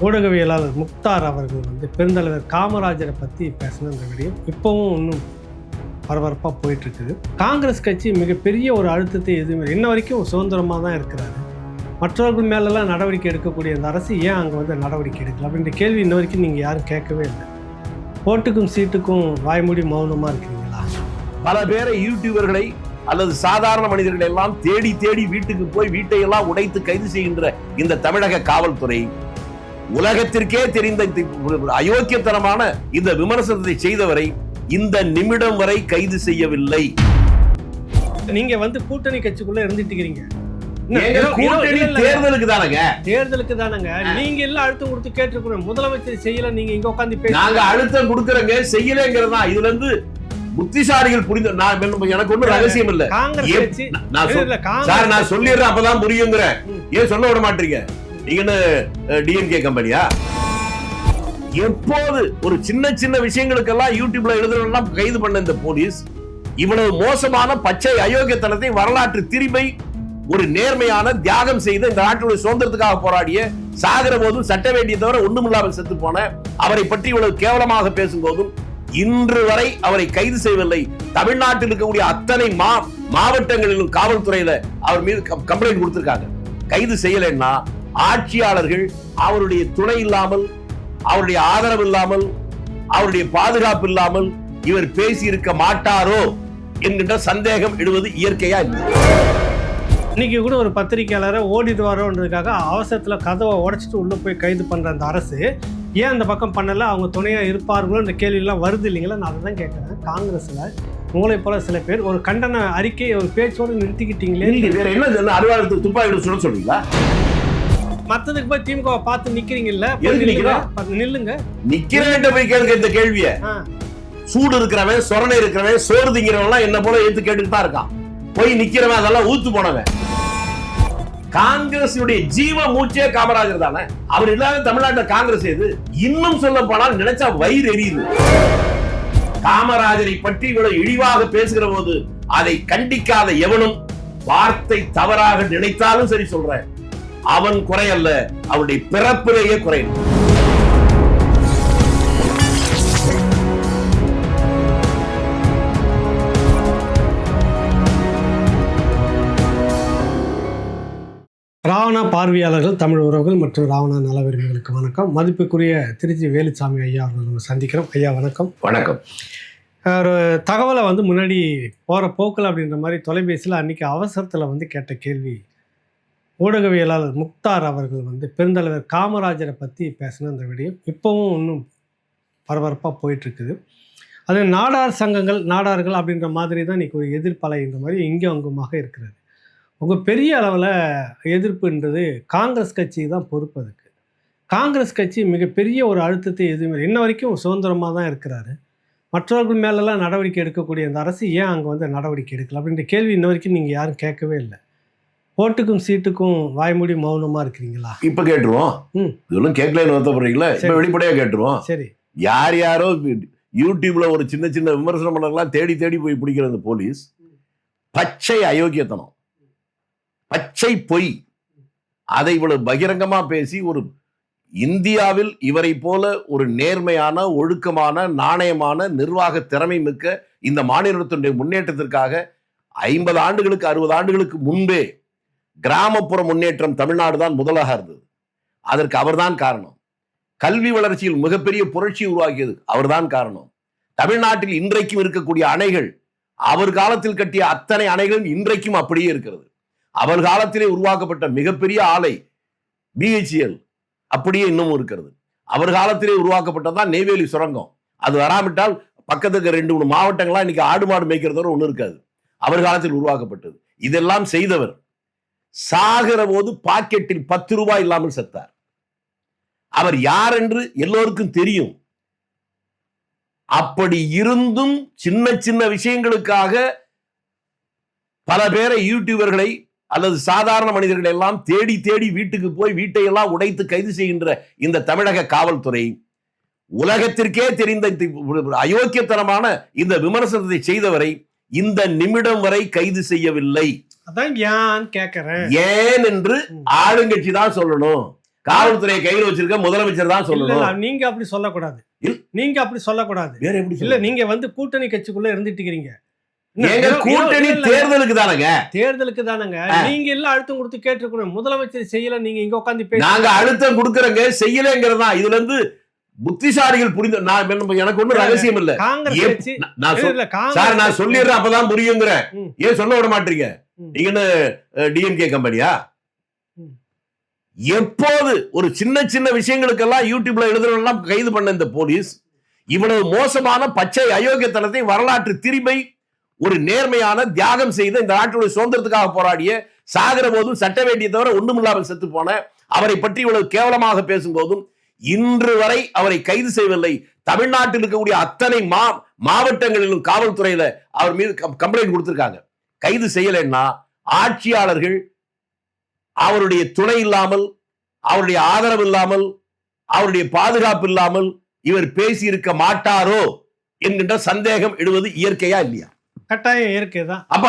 ஊடகவியலாளர் முக்தார் அவர்கள் பெருந்தலைவர் காமராஜரை பற்றி பேசின இந்த வீடியோ இப்போவும் இன்னும் பரபரப்பாக போயிட்டுருக்குது. காங்கிரஸ் கட்சி மிகப்பெரிய ஒரு அழுத்தத்தை எதுவுமே இன்ன வரைக்கும் சுதந்திரமாக தான் இருக்கிறாரு. மற்றவர்கள் மேலெல்லாம் நடவடிக்கை எடுக்கக்கூடிய அந்த அரசு ஏன் அங்கே நடவடிக்கை எடுக்கல அப்படின்ற கேள்வி இன்ன வரைக்கும் நீங்கள் யாரும் கேட்கவே இல்லை. ஓட்டுக்கும் சீட்டுக்கும் வாய்மூடி மௌனமாக இருக்கிறீங்களா? பல பேரை யூடியூபர்களை அல்லது சாதாரண மனிதர்கள் எல்லாம் தேடி தேடி வீட்டுக்கு போய் வீட்டையெல்லாம் உடைத்து கைது செய்கின்ற இந்த தமிழக காவல்துறை உலகத்திற்கே தெரிந்த அயோக்கியத்தனமான இந்த விமர்சனத்தை செய்தவரை இந்த நிமிடம் வரை கைது செய்யவில்லை. நீங்க கூட்டணி கட்சிக்குள்ள இருந்துட்டு இருக்கீங்க. தேர்தலுக்கு தானங்க நீங்க எல்லாம் அழுத்தம் கொடுத்து கேட்டுருக்கணும். முதலமைச்சர் செய்யல, நீங்க இங்க உட்காந்து நாங்க அழுத்தம் கொடுக்கறங்க செய்யலங்கிறதா. இதுல இருந்து புத்திசாலிகள் புரிந்து எனக்கு ஒண்ணு ரகசியம் இல்ல. நான் சொல்லிடுறேன் அப்பதான் புரியுங்கிறேன். ஏன் சொல்ல விட மாட்டீங்க? நீங்க டிஎன்கே கம்பெனியா? எப்போது ஒரு சின்ன சின்ன விஷயங்களுக்கெல்லாம் யூடியூப்ல எழுதுறவெல்லாம் கைது பண்ண இந்த போலீஸ் இவ்வளவு மோசமான பச்சை அயோக்கியத்தனத்தை, வரலாற்று திரிபை, ஒரு நேர்மையான தியாகம் செய்த இந்த நாட்டுடைய சுதந்திரத்துக்காக போராடிய, சாகிற போதும் சட்ட வேண்டிய தவிர ஒண்ணுமில்லாமல் செத்து போன அவரை பற்றி இவ்வளவு கேவலமாக பேசும் போதும் இன்று வரை அவரை கைது செய்யவில்லை. தமிழ்நாட்டில் இருக்கக்கூடிய அத்தனை மாவட்டங்களிலும் காவல்துறையில அவர் மீது கம்ப்ளைண்ட் கொடுத்திருக்காங்க. கைது செய்யலைன்னா ஆட்சியாளர்கள் அவருடைய துணை இல்லாமல், அவருடைய ஆதரவு இல்லாமல், அவருடைய பாதுகாப்பு இல்லாமல் இவர் பேசி இருக்க மாட்டாரோ என்கின்ற சந்தேகம் எழுவது இயற்கையா இல்லை. இன்னைக்கு கூட ஒரு பத்திரிகையாளரை ஓடிடுவாரோன்றதுக்காக அவசரத்துல கதவை உடைச்சிட்டு உள்ள போய் கைது பண்ற அந்த அரசு ஏன் அந்த பக்கம் பண்ணல? அவங்க துணையா இருப்பார்களோ இந்த கேள்வி எல்லாம் வருது இல்லைங்களா? நான் அதை தான் கேட்கிறேன். காங்கிரஸ்ல உங்களை போல சில பேர் ஒரு கண்டன அறிக்கை, ஒரு பேச்சோடு நிறுத்திக்கிட்டீங்களே. வேற என்ன அலுவலகத்துக்கு துப்பாக்கி சொல்ல சொல்றீங்களா? மத்ததுக்கு போய் திமுக பார்த்து நிக்கிறீங்கல்ல, நில்லுங்க. நிக்கிறேன் போய் கேளுங்க இந்த கேள்விய. சூடு இருக்கிறவன், சொரணை இருக்கிறவன், சோறு திங்கிறவன் எல்லாம் என்ன போல எடுத்து கேட்டுட்டு தான் இருக்கான். போய் நிக்கிறவன் அதெல்லாம் ஊத்து போனவன். காங்கிரஸ் ஜீவ மூச்சே காமராஜர் தானே. அவர் இல்லாத தமிழ்நாட்டில் காங்கிரஸ் எது? இன்னும் சொல்ல போனால் நினைச்சா வயிறு எரியுது. காமராஜரை பற்றி இவ்வளவு இழிவாக பேசுகிற போது அதை கண்டிக்காத எவனும் வார்த்தை தவறாக நினைத்தாலும் சரி சொல்றேன், அவன் குறையல்ல, அவனுடைய பிறப்பிலேயே குறையும். ராவணா பார்வையாளர்கள், தமிழ் உறவுகள் மற்றும் ராவணா நல விரும்பிகளுக்கு வணக்கம். மதிப்புக்குரிய திருச்சி வேலுச்சாமி ஐயா அவர்கள் நம்ம சந்திக்கிறோம். ஐயா வணக்கம். வணக்கம். ஒரு தகவலை முன்னாடி போகிற போக்கில் அப்படின்ற மாதிரி தொலைபேசியில் அன்றைக்கி அவசரத்தில் கேட்ட கேள்வி, ஊடகவியலாளர் முக்தார் அவர்கள் பெருந்தலைவர் காமராஜரை பற்றி பேசின அந்த வீடியோ இப்போவும் இன்னும் பரபரப்பாக போயிட்டுருக்குது. அது நாடார் சங்கங்கள், நாடார்கள் அப்படின்ற மாதிரி தான் இன்றைக்கி ஒரு எதிர்ப்பலைன்ற மாதிரி இங்கே அங்குமாக இருக்கிறது. உங்கள் பெரிய அளவில் எதிர்ப்புன்றது காங்கிரஸ் கட்சி தான் பொறுப்பு. அதுக்கு காங்கிரஸ் கட்சி மிகப்பெரிய ஒரு அழுத்தத்தை எதுவுமே இன்ன வரைக்கும் சுதந்திரமாக தான் இருக்கிறாரு. மற்றவர்கள் மேலெல்லாம் நடவடிக்கை எடுக்கக்கூடிய அந்த அரசு ஏன் அங்கே நடவடிக்கை எடுக்கல அப்படின்ற கேள்வி இன்ன வரைக்கும் நீங்கள் யாரும் கேட்கவே இல்லை. ஓட்டுக்கும் சீட்டுக்கும் வாய்மூடி மௌனமாக இருக்கிறீங்களா? இப்போ கேட்டுருவோம். இதெல்லாம் கேட்கலன்னு வருத்தப்படுறீங்களா? இப்போ வெளிப்படையாக கேட்டுருவோம். சரி, யார் யாரோ யூடியூப்ல ஒரு சின்ன சின்ன விமர்சனம் பண்ணலாம் தேடி தேடி போய் பிடிக்கிற அந்த போலீஸ் பச்சை அயோக்கியத்தனம், பச்சை பொய், அதை இவ்வளவு பகிரங்கமா பேசி ஒரு இந்தியாவில் இவரை போல ஒரு நேர்மையான, ஒழுக்கமான, நாணயமான, நிர்வாக திறமை மிக்க இந்த மாநிலத்தினுடைய முன்னேற்றத்திற்காக 50 ஆண்டுகளுக்கு 60 ஆண்டுகளுக்கு முன்பே கிராமப்புற முன்னேற்றம் தமிழ்நாடு தான் முதலாக இருந்தது. அதற்கு அவர்தான் காரணம். கல்வி வளர்ச்சியில் மிகப்பெரிய புரட்சி உருவாக்கியது அவர்தான் காரணம். தமிழ்நாட்டில் இன்றைக்கும் இருக்கக்கூடிய அணைகள், அவர் காலத்தில் கட்டிய அத்தனை அணைகளும் இன்றைக்கும் அப்படியே இருக்கிறது. அவர் காலத்திலே உருவாக்கப்பட்ட மிகப்பெரிய ஆலை BHEL அப்படியே இன்னமும் இருக்கிறது. அவர் காலத்திலே உருவாக்கப்பட்டதான் நெய்வேலி சுரங்கம். அது வராவிட்டால் பக்கத்துக்கு 2-3 மாவட்டங்கள்லாம் இன்னைக்கு ஆடு மாடு மேய்க்கிறதோட ஒண்ணு இருக்காது. அவர் காலத்தில் உருவாக்கப்பட்டது. இதெல்லாம் செய்தவர் சாகிற போது பாக்கெட்டில் 10 ரூபாய் இல்லாமல் செத்தார். அவர் யார் என்று எல்லோருக்கும் தெரியும். அப்படி இருந்தும் சின்ன சின்ன விஷயங்களுக்காக பல பேரை யூடியூபர்களை அல்லது சாதாரண மனிதர்கள் எல்லாம் தேடி தேடி வீட்டுக்கு போய் வீட்டையெல்லாம் உடைத்து கைது செய்கின்ற இந்த தமிழக காவல்துறை உலகத்திற்கே தெரிந்த அயோக்கியத்தனமான இந்த விமர்சனத்தை செய்தவரை இந்த நிமிடம் வரை கைது செய்யவில்லை. அதான் ஏன் கேட்கிறேன். ஏன் என்று ஆளுங்கட்சி தான் சொல்லணும். காவல்துறையை கையில் வச்சிருக்க முதலமைச்சர் தான் இல்ல சொல்லணும். நீங்க அப்படி சொல்லக்கூடாது. இல்ல. நீங்க அப்படி சொல்லக்கூடாது. வேற எப்படி இல்ல நீங்க வந்து கூட்டணி கட்சிக்குள்ள இருந்துட்டு இருக்கீங்க. எங்க கூட்டணி தேர்தலுக்கு தானங்க. தேர்தலுக்கு தானங்க. நீங்க எல்லாம் அழுத்தம் கொடுத்து கேட்டிருக்கணும். முதலமைச்சர் செய்யல, நீங்க இங்க உட்கார்ந்து பேசி. நாங்க அழுத்தம் கொடுக்கறங்க, செய்யலங்கிறதா. இதுல இருந்து புத்திசாலிகள் புரிந்து எனக்கு ஒண்ணும் ரகசியம் இல்ல. காங்கிரஸ் கட்சி சார் நான் சொல்லிடுறேன், அப்பதான் புரியுங்கிறேன். ஏன் சொல்ல விட மாட்டீங்க? நீங்க என்ன டிஎம்கே கம்பெனியா? எப்போது ஒரு சின்ன சின்ன விஷயங்களுக்கெல்லாம் யூடியூப்ல எழுதுறவெல்லாம் கைது பண்ண இந்த போலீஸ் இவ்வளவு மோசமான பச்சை அயோக்கியத்தனத்தை, வரலாற்று திரிமை, ஒரு நேர்மையான தியாகம் செய்த இந்த நாட்டுடைய சுதந்திரத்துக்காக போராடிய, சாகிற போதும் சட்ட வேண்டிய தவிர ஒண்ணுமில்லாமல் செத்து போன அவரை பற்றி இவ்வளவு கேவலமாக பேசும்போதும் இன்று வரை அவரை கைது செய்யவில்லை. தமிழ்நாட்டில் இருக்கக்கூடிய அத்தனை மாவட்டங்களிலும் காவல்துறையில அவர் மீது கம்ப்ளைண்ட் கொடுத்திருக்காங்க. கைது செய்யலைன்னா ஆட்சியாளர்கள் அவருடைய துணை இல்லாமல், அவருடைய ஆதரவு இல்லாமல், அவருடைய பாதுகாப்பு இல்லாமல் இவர் பேசி இருக்க மாட்டாரோ என்கின்ற சந்தேகம் எழுவது இயற்கையா இல்லையா? கட்டாயம் இயற்கை தான். அப்ப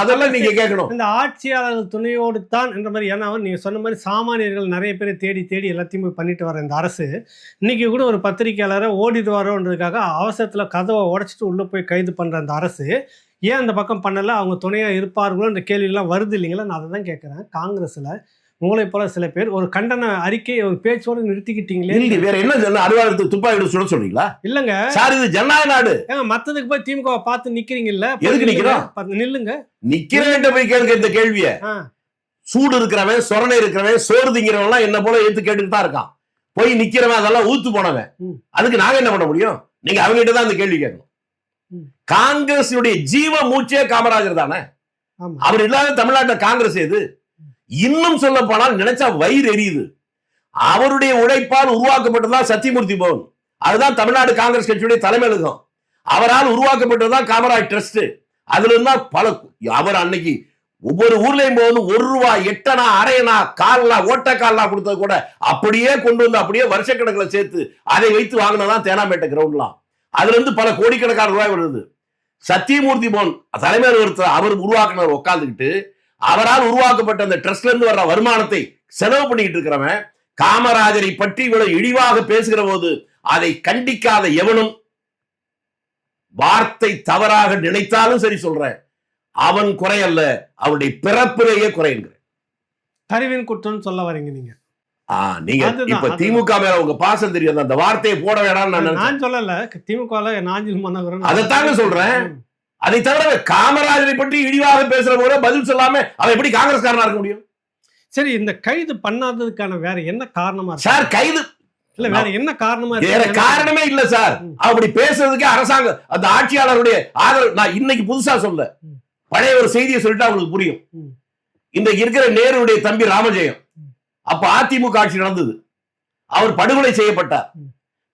அதெல்லாம் நீங்க கேட்கணும். இந்த ஆட்சியாளர்கள் துணையோடு தான் என்ற மாதிரி. ஏன்னா நீங்க சொன்ன மாதிரி சாமானியர்கள் நிறைய பேர் தேடி தேடி எல்லாத்தையும் போய் பண்ணிட்டு வர இந்த அரசு இன்னைக்கு கூட ஒரு பத்திரிகையாளரை ஓடிடுவாரோன்றதுக்காக அவசரத்துல கதவை உடைச்சிட்டு உள்ள போய் கைது பண்ற அந்த அரசு ஏன் அந்த பக்கம் பண்ணல? அவங்க துணையா இருப்பார்களோ என்ற கேள்வியெல்லாம் வருது இல்லைங்களா? நான் அதை தான் கேட்குறேன். காங்கிரஸ்ல உங்களை போல சில பேர் ஒரு கண்டன அறிக்கை ஒரு பேச்சோடு நிறுத்திக்கிட்டீங்களே. வேற என்ன அலுவலகத்துக்கு துப்பாக்கி சுட சொல்றீங்களா? இல்லங்க சார், இது ஜனநாயக நாடு. ஏங்க மத்ததுக்கு போய் திமுக பார்த்து நிக்கிறீங்கல்ல, எதுக்கு நிக்கிறோம்? நில்லுங்க. நிக்கிறேன் போய் கேளுங்க இந்த கேள்வியை. சூடு இருக்கிறவன், சொரணை இருக்கிறவன், சோறு திங்கிறவன் எல்லாம் என்ன போல எடுத்து கேட்டுட்டு தான் இருக்கான். போய் நிக்கிறவன் அதெல்லாம் ஊத்து போனவன். அதுக்கு நாங்க என்ன பண்ண முடியும்? நீங்க அவங்ககிட்ட தான் அந்த கேள்வி கேட்கணும். காங்கிரஸுடைய ஜீவ மூச்சே காமராஜர் தானே. அவர் இல்லாத தமிழ்நாட்டில் காங்கிரஸ் எது? இன்னும் சொல்ல போனால் நினைச்சா வயிறு எரியுது. அவருடைய உழைப்பால் உருவாக்கப்பட்டதுதான் சத்தியமூர்த்தி பவன். அதுதான் தமிழ்நாடு காங்கிரஸ் கட்சியுடைய தலைமையகம். அவரால் உருவாக்கப்பட்டதுதான் காமராஜ் ட்ரஸ்ட். அதுல இருந்தா பல அவர் அன்னைக்கு ஒவ்வொரு ஊர்லயும் போது ₹1 8 அரையனா கால்னா ஓட்ட கால்னா கொடுத்தது கூட அப்படியே கொண்டு வந்து அப்படியே வருஷக்கணக்கில் சேர்த்து அதை வைத்து வாங்கினதான் தேனாம்பேட்டை கிரவுண்ட்லாம். அதுல இருந்து பல கோடிக்கணக்கான ரூபாய் வருது. சத்தியமூர்த்தி பவன் தலைமையில் ஒருத்தர் அவர் உருவாக்குனர் உட்கார்ந்துக்கிட்டு அவரால் உருவாக்கப்பட்ட அந்த ட்ரஸ்ட்ல இருந்து வர்ற வருமானத்தை செலவு பண்ணிட்டு இருக்கிறவன் காமராஜரை பற்றி இவ்வளவு இழிவாக பேசுகிற போது அதை கண்டிக்காத எவனும், வார்த்தை தவறாக நினைத்தாலும் சரி சொல்றேன், அவன் குறை அல்ல, அவருடைய பிறப்பிலேயே குறைங்கிறேன். அறிவின் குற்றம் சொல்ல வரீங்க நீங்க. நீங்க இப்ப திமுக மேல உங்க பாசம் தெரியாது, அந்த வார்த்தையை போட வேண்டாம் நான் சொல்லல. திமுக நாஞ்சில் மன்னகரன் அதைத்தாங்க சொல்றேன். அதை தவிர காமராஜரை பற்றி இழிவாக பேசுற போது பதில் சொல்லாம அவன் எப்படி காங்கிரஸ்காரனா இருக்க முடியும்? சரி, இந்த கைது பண்ணாததுக்கான வேற என்ன காரணமா சார்? கைது இல்ல, வேற என்ன காரணமா? வேற காரணமே இல்ல சார். அப்படி பேசுறதுக்கு அரசாங்கம் அந்த ஆட்சியாளருடைய ஆதரவு. நான் இன்னைக்கு புதுசா சொல்ல, பழைய ஒரு செய்தியை சொல்லிட்டு அவங்களுக்கு புரியும். இன்றைக்கு இருக்கிற நேருடைய தம்பி ராமஜெயம், அப்ப அதிமுக ஆட்சி நடந்தது, அவர் படுகொலை செய்யப்பட்டார்.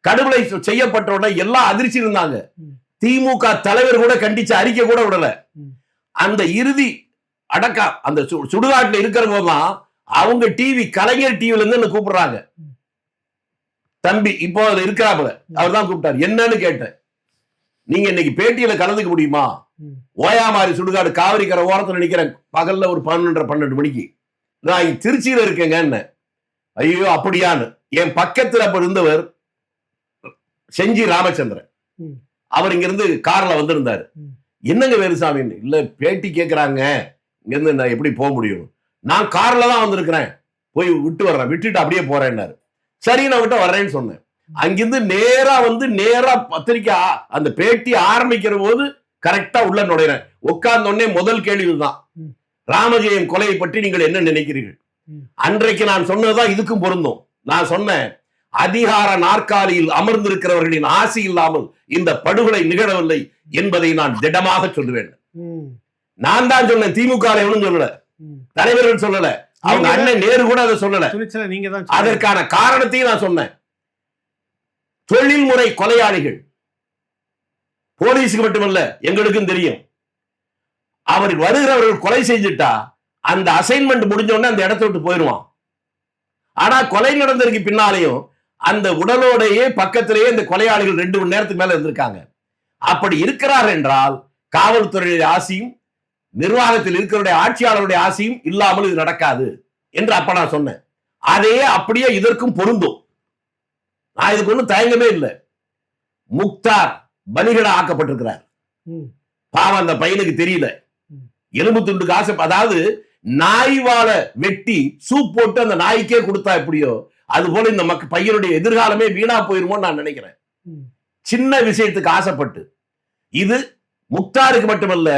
படுகொலை செய்யப்பட்ட உடனே எல்லாம் அதிர்ச்சி இருந்தாங்க. திமுக தலைவர் கூட கண்டிச்ச அறிக்கை கூட விடல. அந்த இறுதி அடக்கா அந்த சுடுகாட்டுல இருக்கிற போதுதான் அவங்க டிவி, கலைஞர் டிவில இருந்து என்ன கூப்பிடுறாங்க. தம்பி இப்போ இருக்கிறாப்புல, அவர் தான் கூப்பிட்டார். என்னன்னு கேட்டேன். நீங்க இன்னைக்கு பேட்டியில கலந்துக்க முடியுமா? ஓயாமாரி சுடுகாடு காவிரி கரை ஓரத்தில் நினைக்கிறேன், பகல்ல ஒரு 11:30 மணிக்கு. நான் திருச்சியில இருக்கேங்க. என்ன ஐயோ அப்படியான்னு. என் பக்கத்தில் அப்ப இருந்தவர் செஞ்சி ராமச்சந்திரன், அவர் இங்க இருந்து கார்ல வந்திருந்தாரு. என்னங்க வேலுசாமின்னு. இல்ல பேட்டி கேட்கிறாங்க, இங்க இருந்து நான் எப்படி போக முடியும்? நான் கார்ல தான் வந்திருக்கிறேன், போய் விட்டு வர்றேன், விட்டுட்டு அப்படியே போறேன்னாரு. சரி நான் விட்டு வர்றேன்னு சொன்னேன். அங்கிருந்து நேரா வந்து நேரா பத்திரிக்கை அந்த பேட்டி ஆரம்பிக்கிற போது கரெக்டா உள்ள நுழைறேன். உட்கார்ந்த உடனே முதல் கேள்விதான், ராமஜெயம் கொலையை பற்றி நீங்கள் என்ன நினைக்கிறீர்கள்? அன்றைக்கு நான் சொன்னதுதான் இதுக்கும் பொருந்தும். நான் சொன்னேன், அதிகார நாற்காலியில் அமர்ந்திருக்கிறவர்களின் ஆசை இல்லாமல் இந்த படுகொலை நிகழவில்லை என்பதை நான் திடமாக சொல்லுவேன். நான் தான் சொன்னேன், திமுக எவனும் சொல்லல, தலைவர்கள் சொல்லல, அவங்க அண்ணன் நேரு கூட அதை சொல்லல. அதற்கான காரணத்தையும் நான் சொன்னேன். தொழில்முறை கொலையாளிகள், போலீஸுக்கு மட்டுமல்ல எங்களுக்கும் தெரியும், அவர் வருகிறவர்கள் கொலை செஞ்சுட்டா அந்த அசைன்மெண்ட் முடிஞ்ச உடனே அந்த இடத்தை விட்டு போயிடுவான். ஆனா கொலை நடந்ததுக்கு பின்னாலேயும் அந்த உடலோடையே பக்கத்திலேயே இந்த கொலையாளிகள் 2 மணி நேரத்துக்கு மேல இருந்திருக்காங்க. அப்படி இருக்கிறார் என்றால் காவல்துறையுடைய ஆசையும் நிர்வாகத்தில் இருக்கிறவருடைய ஆட்சியாளருடைய ஆசையும் இல்லாமல் இது நடக்காது என்று அப்ப நான் சொன்னேன். அதே அப்படியே இதற்கும் பொருந்தும். நான் இதுக்கு ஒன்றும் தயங்கமே இல்லை. முக்தார் பலிகடா ஆக்கப்பட்டிருக்கிறார். பாவம் அந்த பையனுக்கு தெரியல. எலும்பு துண்டுக்கு ஆசை. அதாவது நாய் வாழை வெட்டி சூப் போட்டு அந்த நாய்க்கே கொடுத்தா எப்படியோ அது போல இந்த பையனுடைய எதிர்காலமே வீணா போயிருமோன்னு நான் நினைக்கிறேன். சின்ன விஷயத்துக்கு ஆசைப்பட்டு. இது முக்தாருக்கு மட்டுமல்ல,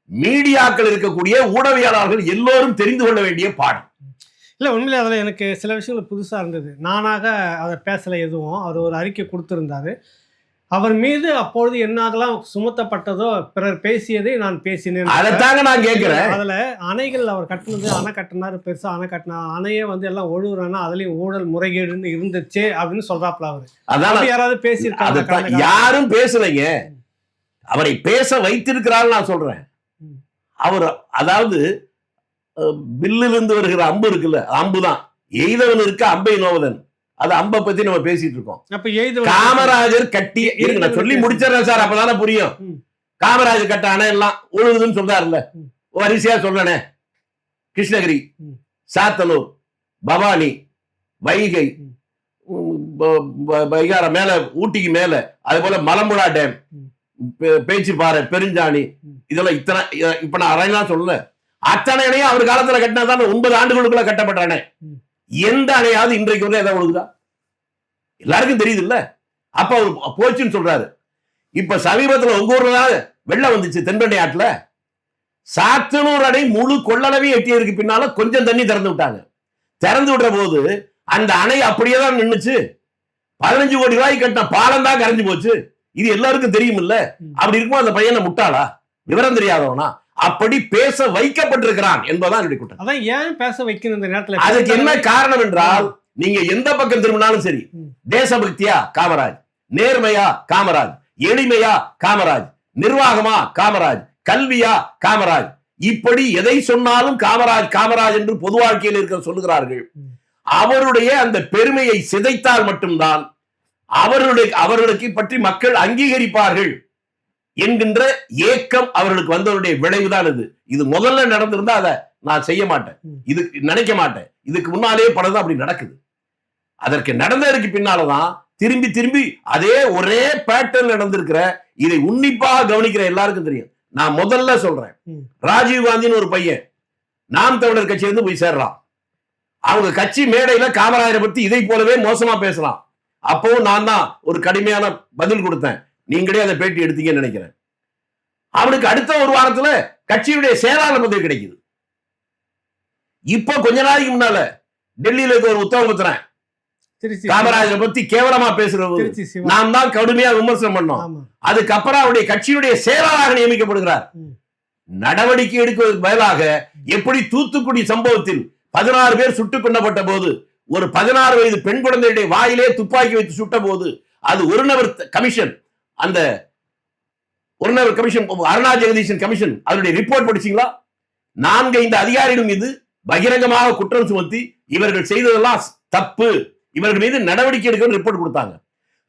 மீடியாக்கள் இருக்கக்கூடிய ஊடகவியலாளர்கள் எல்லோரும் தெரிந்து கொள்ள வேண்டிய பாடம். இல்லை, உண்மையிலே அதில் எனக்கு சில விஷயங்கள் புதுசாக இருந்தது. நானாக அதை பேசலை எதுவும். அவர் ஒரு அறிக்கை கொடுத்துருந்தாரு. அவர் மீது அப்பொழுது என்னாகலாம் சுமத்தப்பட்டதோ பிறர் பேசியதை நான் பேசினேன். அதைத்தாங்க நான் கேட்கிறேன். அதுல அணைகள் அவர் கட்டினது, அணை கட்டினாரு, பெருசா அணை கட்டினா அணையே வந்து எல்லாம் ஒழுகுறானா அதுலயும் ஊழல் முறைகேடுன்னு இருந்துச்சு அப்படின்னு சொல்றாப்ல அவரு. அதான் யாராவது பேசியிருக்காங்க? யாரும் பேசலைங்க. அவரை பேச வைத்திருக்கிறாள் நான் சொல்றேன். அவர் அதாவது வில்லிலிருந்து வருகிற அம்பு இருக்குல்ல, அம்புதான் எய்தவன் இருக்க அம்பை நோவதன். அது அம்பை பத்தி நம்ம பேசிட்டு இருக்கோம். காமராஜர் கட்டி இருக்கு, நான் சொல்லி முடிச்சிடறேன் சார், அப்பதானே புரியும். காமராஜர் கட்ட அணை எல்லாம் ஒழுகுதுன்னு சொல்றாருல்ல, வரிசையா சொல்றனே. கிருஷ்ணகிரி, சாத்தனூர், பவானி, வைகை, வைகார மேல, ஊட்டிக்கு மேல, அது போல மலம்புழா டேம், பேச்சிப்பாறை, பெருஞ்சாணி, இதெல்லாம் இத்தனை. இப்ப நான் அணையெல்லாம் சொல்லல, அத்தனை அணையும் அவர் காலத்துல கட்டினாதான் 9 ஆண்டுகளுக்குள்ள கட்டப்பட்ட அணை. எந்த அணையாவது இன்றைக்கு வந்து எதை ஒழுகுதா? எல்லாருக்கும் தெரியுது இல்ல. அப்ப அவர் போச்சுன்னு சொல்றாரு. இப்ப சமீபத்துல உங்க ஊர்ல வெள்ளம் வந்துச்சு தென்பெண்ணை ஆற்றுல. சாத்தனூர் அணை முழு கொள்ளளவே எட்டியதுக்கு பின்னால கொஞ்சம் தண்ணி திறந்து விட்டாங்க. திறந்து விட்ட போது அந்த அணை அப்படியே தான் நின்னுச்சு. 15 கோடி ரூபாய்க்கு கட்டின பாலம் தான் கரைஞ்சு போச்சு. இது எல்லாருக்கும் தெரியும் இல்ல. அப்படி இருக்கும்போது அந்த பையனை முட்டாளா, விவரம் தெரியாதவனா? அப்படி பேச வைக்கப்பட்டிருக்கிறான் என்பதான் என்னுடைய குற்றம். அதான் ஏன் பேச வைக்கணும் இந்த நேரத்துல? அதுக்கு என்ன காரணம் என்றால், நீங்க எந்த பக்கம் திரும்பினாலும் சரி, தேசபக்தியா காமராஜ், நேர்மையா காமராஜ், எளிமையா காமராஜ், நிர்வாகமா காமராஜ், கல்வியா காமராஜ், இப்படி எதை சொன்னாலும் காமராஜ் காமராஜ் என்று பொது வாழ்க்கையில் இருக்க சொல்லுகிறார்கள். அவருடைய அந்த பெருமையை சிதைத்தால் மட்டும்தான் அவர்களுக்கு பற்றி மக்கள் அங்கீகரிப்பார்கள் என்கின்ற ஏக்கம் அவர்களுக்கு வந்தவருடைய விளைவுதான் இது. இது முதல்ல நடந்திருந்தா அதை நான் செய்ய மாட்டேன், இது நினைக்க மாட்டேன். இதுக்கு முன்னாலே பலதான் அப்படி நடக்குது. அதற்கு நடந்ததற்கு பின்னாலதான் திரும்பி திரும்பி அதே ஒரே பேட்டர்ன் நடந்திருக்கிற. இதை உன்னிப்பாக கவனிக்கிற எல்லாருக்கும் தெரியும். நான் முதல்ல சொல்றேன், ராஜீவ் காந்தின்னு ஒரு பையன் நாம் தமிழர் கட்சியிலிருந்து போய் சேர்றான். அவங்க கட்சி மேடையில காமராஜரை பத்தி இதை போலவே மோசமா பேசலாம். அப்பவும் நான் தான் ஒரு கடுமையான பதில் கொடுத்தேன். நீங்களே அதை பேட்டி எடுத்தீங்கன்னு நினைக்கிறேன். அவனுக்கு அடுத்த ஒரு வாரத்துல கட்சியுடைய செயலாளர் பதவி கிடைக்குது. இப்ப கொஞ்ச நாளைக்கு முன்னால டெல்லியில இருக்க ஒரு உத்தரவு பத்திரன் காமராஜரை பத்தி கேவலமா பேசுறது நாம் தான் கடுமையா விமர்சனம் பண்ணோம். அதுக்கப்புறம் அவருடைய கட்சியுடைய செயலாளராக நியமிக்கப்படுகிறார். நடவடிக்கை எடுப்பதற்கு பதிலாக எப்படி தூத்துக்குடி சம்பவத்தில் 16 பேர் சுட்டுக் கொல்லப்பட்ட போது ஒரு 16 வயது பெண் குழந்தையுடைய வாயிலே துப்பாக்கி வைத்து சுட்ட போது அது ஒரு நபர் கமிஷன், அந்த ஒரு நபர் கமிஷன், அருணா ஜெகதீசன் கமிஷன், அதனுடைய ரிப்போர்ட் படிச்சீங்களா? 4-5 அதிகாரிகள் மீது பகிரங்கமாக குற்றம் சுமத்தி இவர்கள் செய்ததெல்லாம் தப்பு, இவர்கள் மீது நடவடிக்கை எடுக்க ரிப்போர்ட் கொடுத்தாங்க.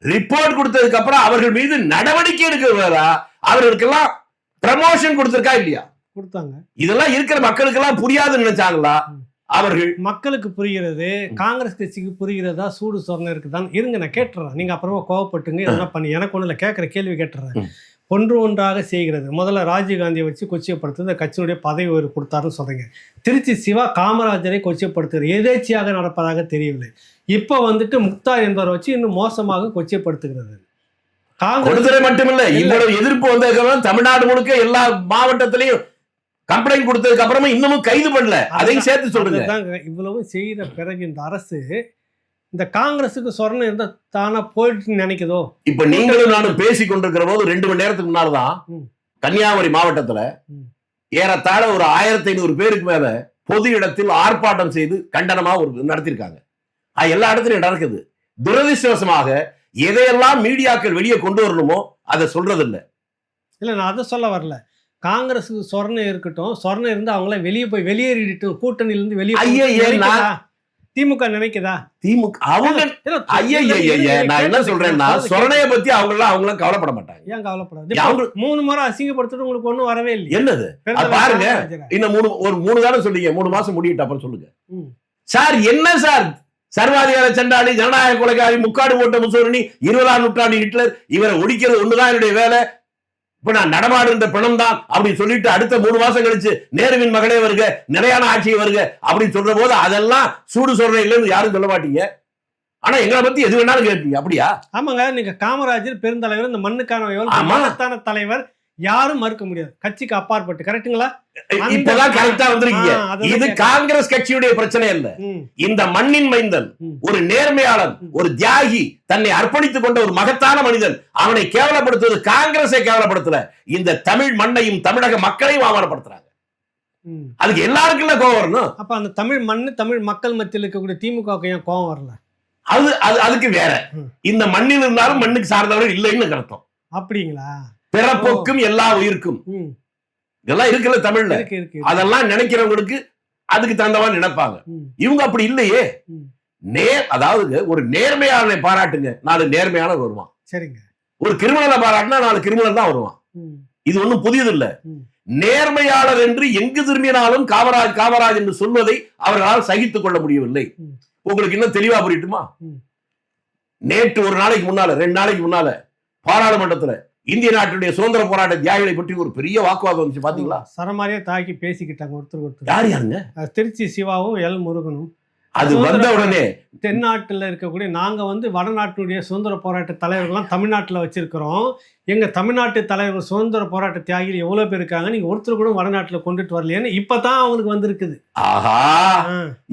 ரிப்போர்ட் கொடுத்ததுக்கு அப்புறம் அவர்கள் மீது நடவடிக்கை எடுக்கிறதா, அவர்களுக்கெல்லாம் ப்ரமோஷன் கொடுத்திருக்கா இல்லையா? கொடுத்தாங்க. இதெல்லாம் இருக்கிற மக்களுக்கெல்லாம் புரியாதுன்னு நினைச்சாங்களா? அவர்கள் மக்களுக்கு புரிகிறது, காங்கிரஸ் கட்சிக்கு புரிகிறதா? சூடு சொரணை இருக்குதான். இருங்க, நான் கேட்டுறேன், நீங்க அப்புறமா கோவப்பட்டுங்க, இதெல்லாம் பண்ணி எனக்கு ஒண்ணுல கேட்கிற கேள்வி கேட்டுறேன். ஒன்று ஒன்றாக செய்கிறது. முதல்ல ராஜீவ்காந்தியை வச்சு கொச்சைப்படுத்துறது, கட்சியினுடைய பதவி உயர்வு கொடுத்தாருன்னு சொல்றீங்க. திருச்சி சிவா காமராஜரை கொச்சைப்படுத்துகிறது எதேச்சியாக நடப்பதாக தெரியவில்லை. இப்ப வந்துட்டு முக்தார் என்பவரை வச்சு இன்னும் மோசமாக கொச்சைப்படுத்துகிறது. காங்கிரஸ் மட்டுமில்லை, இவ்வளவு எதிர்ப்பு வந்ததுக்கு தமிழ்நாடு முழுக்க எல்லா மாவட்டத்திலையும் கம்ப்ளைண்ட் கொடுத்ததுக்கு அப்புறமா இன்னமும் கைது பண்ணல. அதையும் சேர்த்து சொல்லுங்க. இவ்வளவு செய்யற பிறகு இந்த அரசு இந்த காங்கிரஸுக்கு சொரணை இருந்தா தானா போயிட்டு நினைக்குதோ? இப்ப நீங்களும் நானும் பேசி கொண்டிருக்கிற போது 2 மணி நேரத்துக்கு முன்னால்தான் கன்னியாகுமரி மாவட்டத்துல ஏறத்தாழ ஒரு 1500 பேருக்கு மேல பொது இடத்தில் ஆர்ப்பாட்டம் செய்து கண்டனமா நடத்திருக்காங்க. எல்லா இடத்துலயும் நடக்குது. துரதிருஷ்டவசமாக எதையெல்லாம் மீடியாக்கள் வெளியே கொண்டு வரணுமோ அதை சொல்றது இல்லை. இல்ல, நான் அதை சொல்ல வரல. காங்கிரஸுக்கு சொரணை இருக்கட்டும், சொரணை இருந்து அவங்கள வெளியே போய் வெளியேறிட்டு கூட்டணியில இருந்து வெளியே திமுக நினைக்குதா? திமுக அவங்க நான் என்ன சொல்றேன்னா, சொரணைய பத்தி அவங்களும் கவலைப்பட மாட்டாங்க. ஏன் கவலைப்படாது? 3 முறை அசிங்கப்படுத்திட்டு உங்களுக்கு ஒண்ணும் வரவே இல்லை. என்னது பாருங்க, இன்னும் 3 தானே சொல்றீங்க. 3 மாசம் முடியிட்டு அப்புறம் சொல்லுங்க. சார் என்ன சார் சர்வாதிகார சண்டாளி, ஜனநாயக கொலைகாரி, முக்காடு போட்ட முசோலினி, 20ஆம் நூற்றாண்டு ஹிட்லர், இவரை ஒழிக்கிறது ஒண்ணுதான் என்னுடைய வேலை. இப்ப நான் நடமாடுகின்ற பிணம் தான் அப்படின்னு சொல்லிட்டு அடுத்த 3 மாசம் கழிச்சு நேருவின் மகளே வருக, நிலையான ஆட்சியை வருக அப்படின்னு சொல்ற போது அதெல்லாம் சூடு சொல்ற இல்லைன்னு யாரும் சொல்ல மாட்டீங்க. ஆனா எங்களை பத்தி எது வேணாலும் கேட்பீங்க. அப்படியா? ஆமாங்க. நீங்க காமராஜர் பெருந்தலைவர், இந்த மண்ணுக்கான மகத்தான தலைவர், யாரும் மறுக்க முடியாது. கட்சிக்கு அப்பாற்பட்டு. கரெக்ட்டுங்களா? இப்பதான் கரெக்டா வந்திருக்கீங்க. இது காங்கிரஸ் கட்சியுடைய பிரச்சனை அல்ல. இந்த மண்ணின் மைந்தன், ஒரு நேர்மையாளன், ஒரு தியாகி, தன்னை அர்ப்பணித்துக் கொண்ட ஒரு மகத்தான மனிதன், அவனை கேவலப்படுத்துவது காங்கிரஸை கேவலப்படுத்தல, இந்த தமிழ் மண்ணையும் தமிழக மக்களையும் அவமானப்படுத்துறாங்க. அதுக்கு எல்லாருக்கும் கோவம் வரணும். அப்ப அந்த தமிழ் மண்ணு, தமிழ் மக்கள் மத்தியில் இருக்கக்கூடிய திமுகவுக்கு ஏன் கோவம் வரல? அதுக்கு வேற. இந்த மண்ணில் இருந்தாலும் மண்ணுக்கு சார்ந்தவர்கள் இல்லைன்னு அர்த்தம். அப்படிங்களா? பிறப்புக்கும் எல்லா உயிருக்கும் இதெல்லாம் இருக்குல்ல தமிழ்ல. அதெல்லாம் நினைக்கிறவங்களுக்கு அதுக்கு தகுந்தவா நினைப்பாங்க. இவங்க அப்படி இல்லையே. அதாவது ஒரு நேர்மையாளனை பாராட்டுங்க, 4 நேர்மையாளர் வருவான். சரிங்க. ஒரு கிரிமினலை பாராட்டினா 4 கிரிமினல் தான் வருவான். இது ஒண்ணும் புதியது இல்ல. நேர்மையாளர் என்று எங்கு திரும்பினாலும் காமராஜ் என்று சொல்வதை அவர்களால் சகித்துக் கொள்ள முடியவில்லை. உங்களுக்கு இன்னும் தெளிவா புரியட்டுமா? நேற்று ஒரு நாளைக்கு முன்னால, 2 நாளைக்கு முன்னால பாராளுமன்றத்துல இந்திய நாட்டுடைய சுதந்திர போராட்ட தியாகிகளை பற்றி ஒரு பெரிய வாக்குவாதம் வந்துச்சு. பாத்தீங்களா? சரமாரியா தாக்கி பேசிக்கிட்டாங்க ஒருத்தர். யாருங்க? திருச்சி சிவாவும் எல் முருகனும். அது வந்த உடனே தென்னாட்டுல இருக்கக்கூடிய நாங்க வடநாட்டுடைய சுதந்திர போராட்ட தலைவர்கள்லாம் தமிழ்நாட்டுல வச்சிருக்கிறோம். எங்க தமிழ்நாட்டு தலைவர் சுதந்திர போராட்ட தியாகிகள் எவ்வளவு பேர் இருக்காங்க, நீங்க ஒருத்தர் கூட வடநாட்டுல கொண்டுட்டு வரலையேன்னு இப்பதான் அவங்களுக்கு வந்திருக்குது. ஆஹா,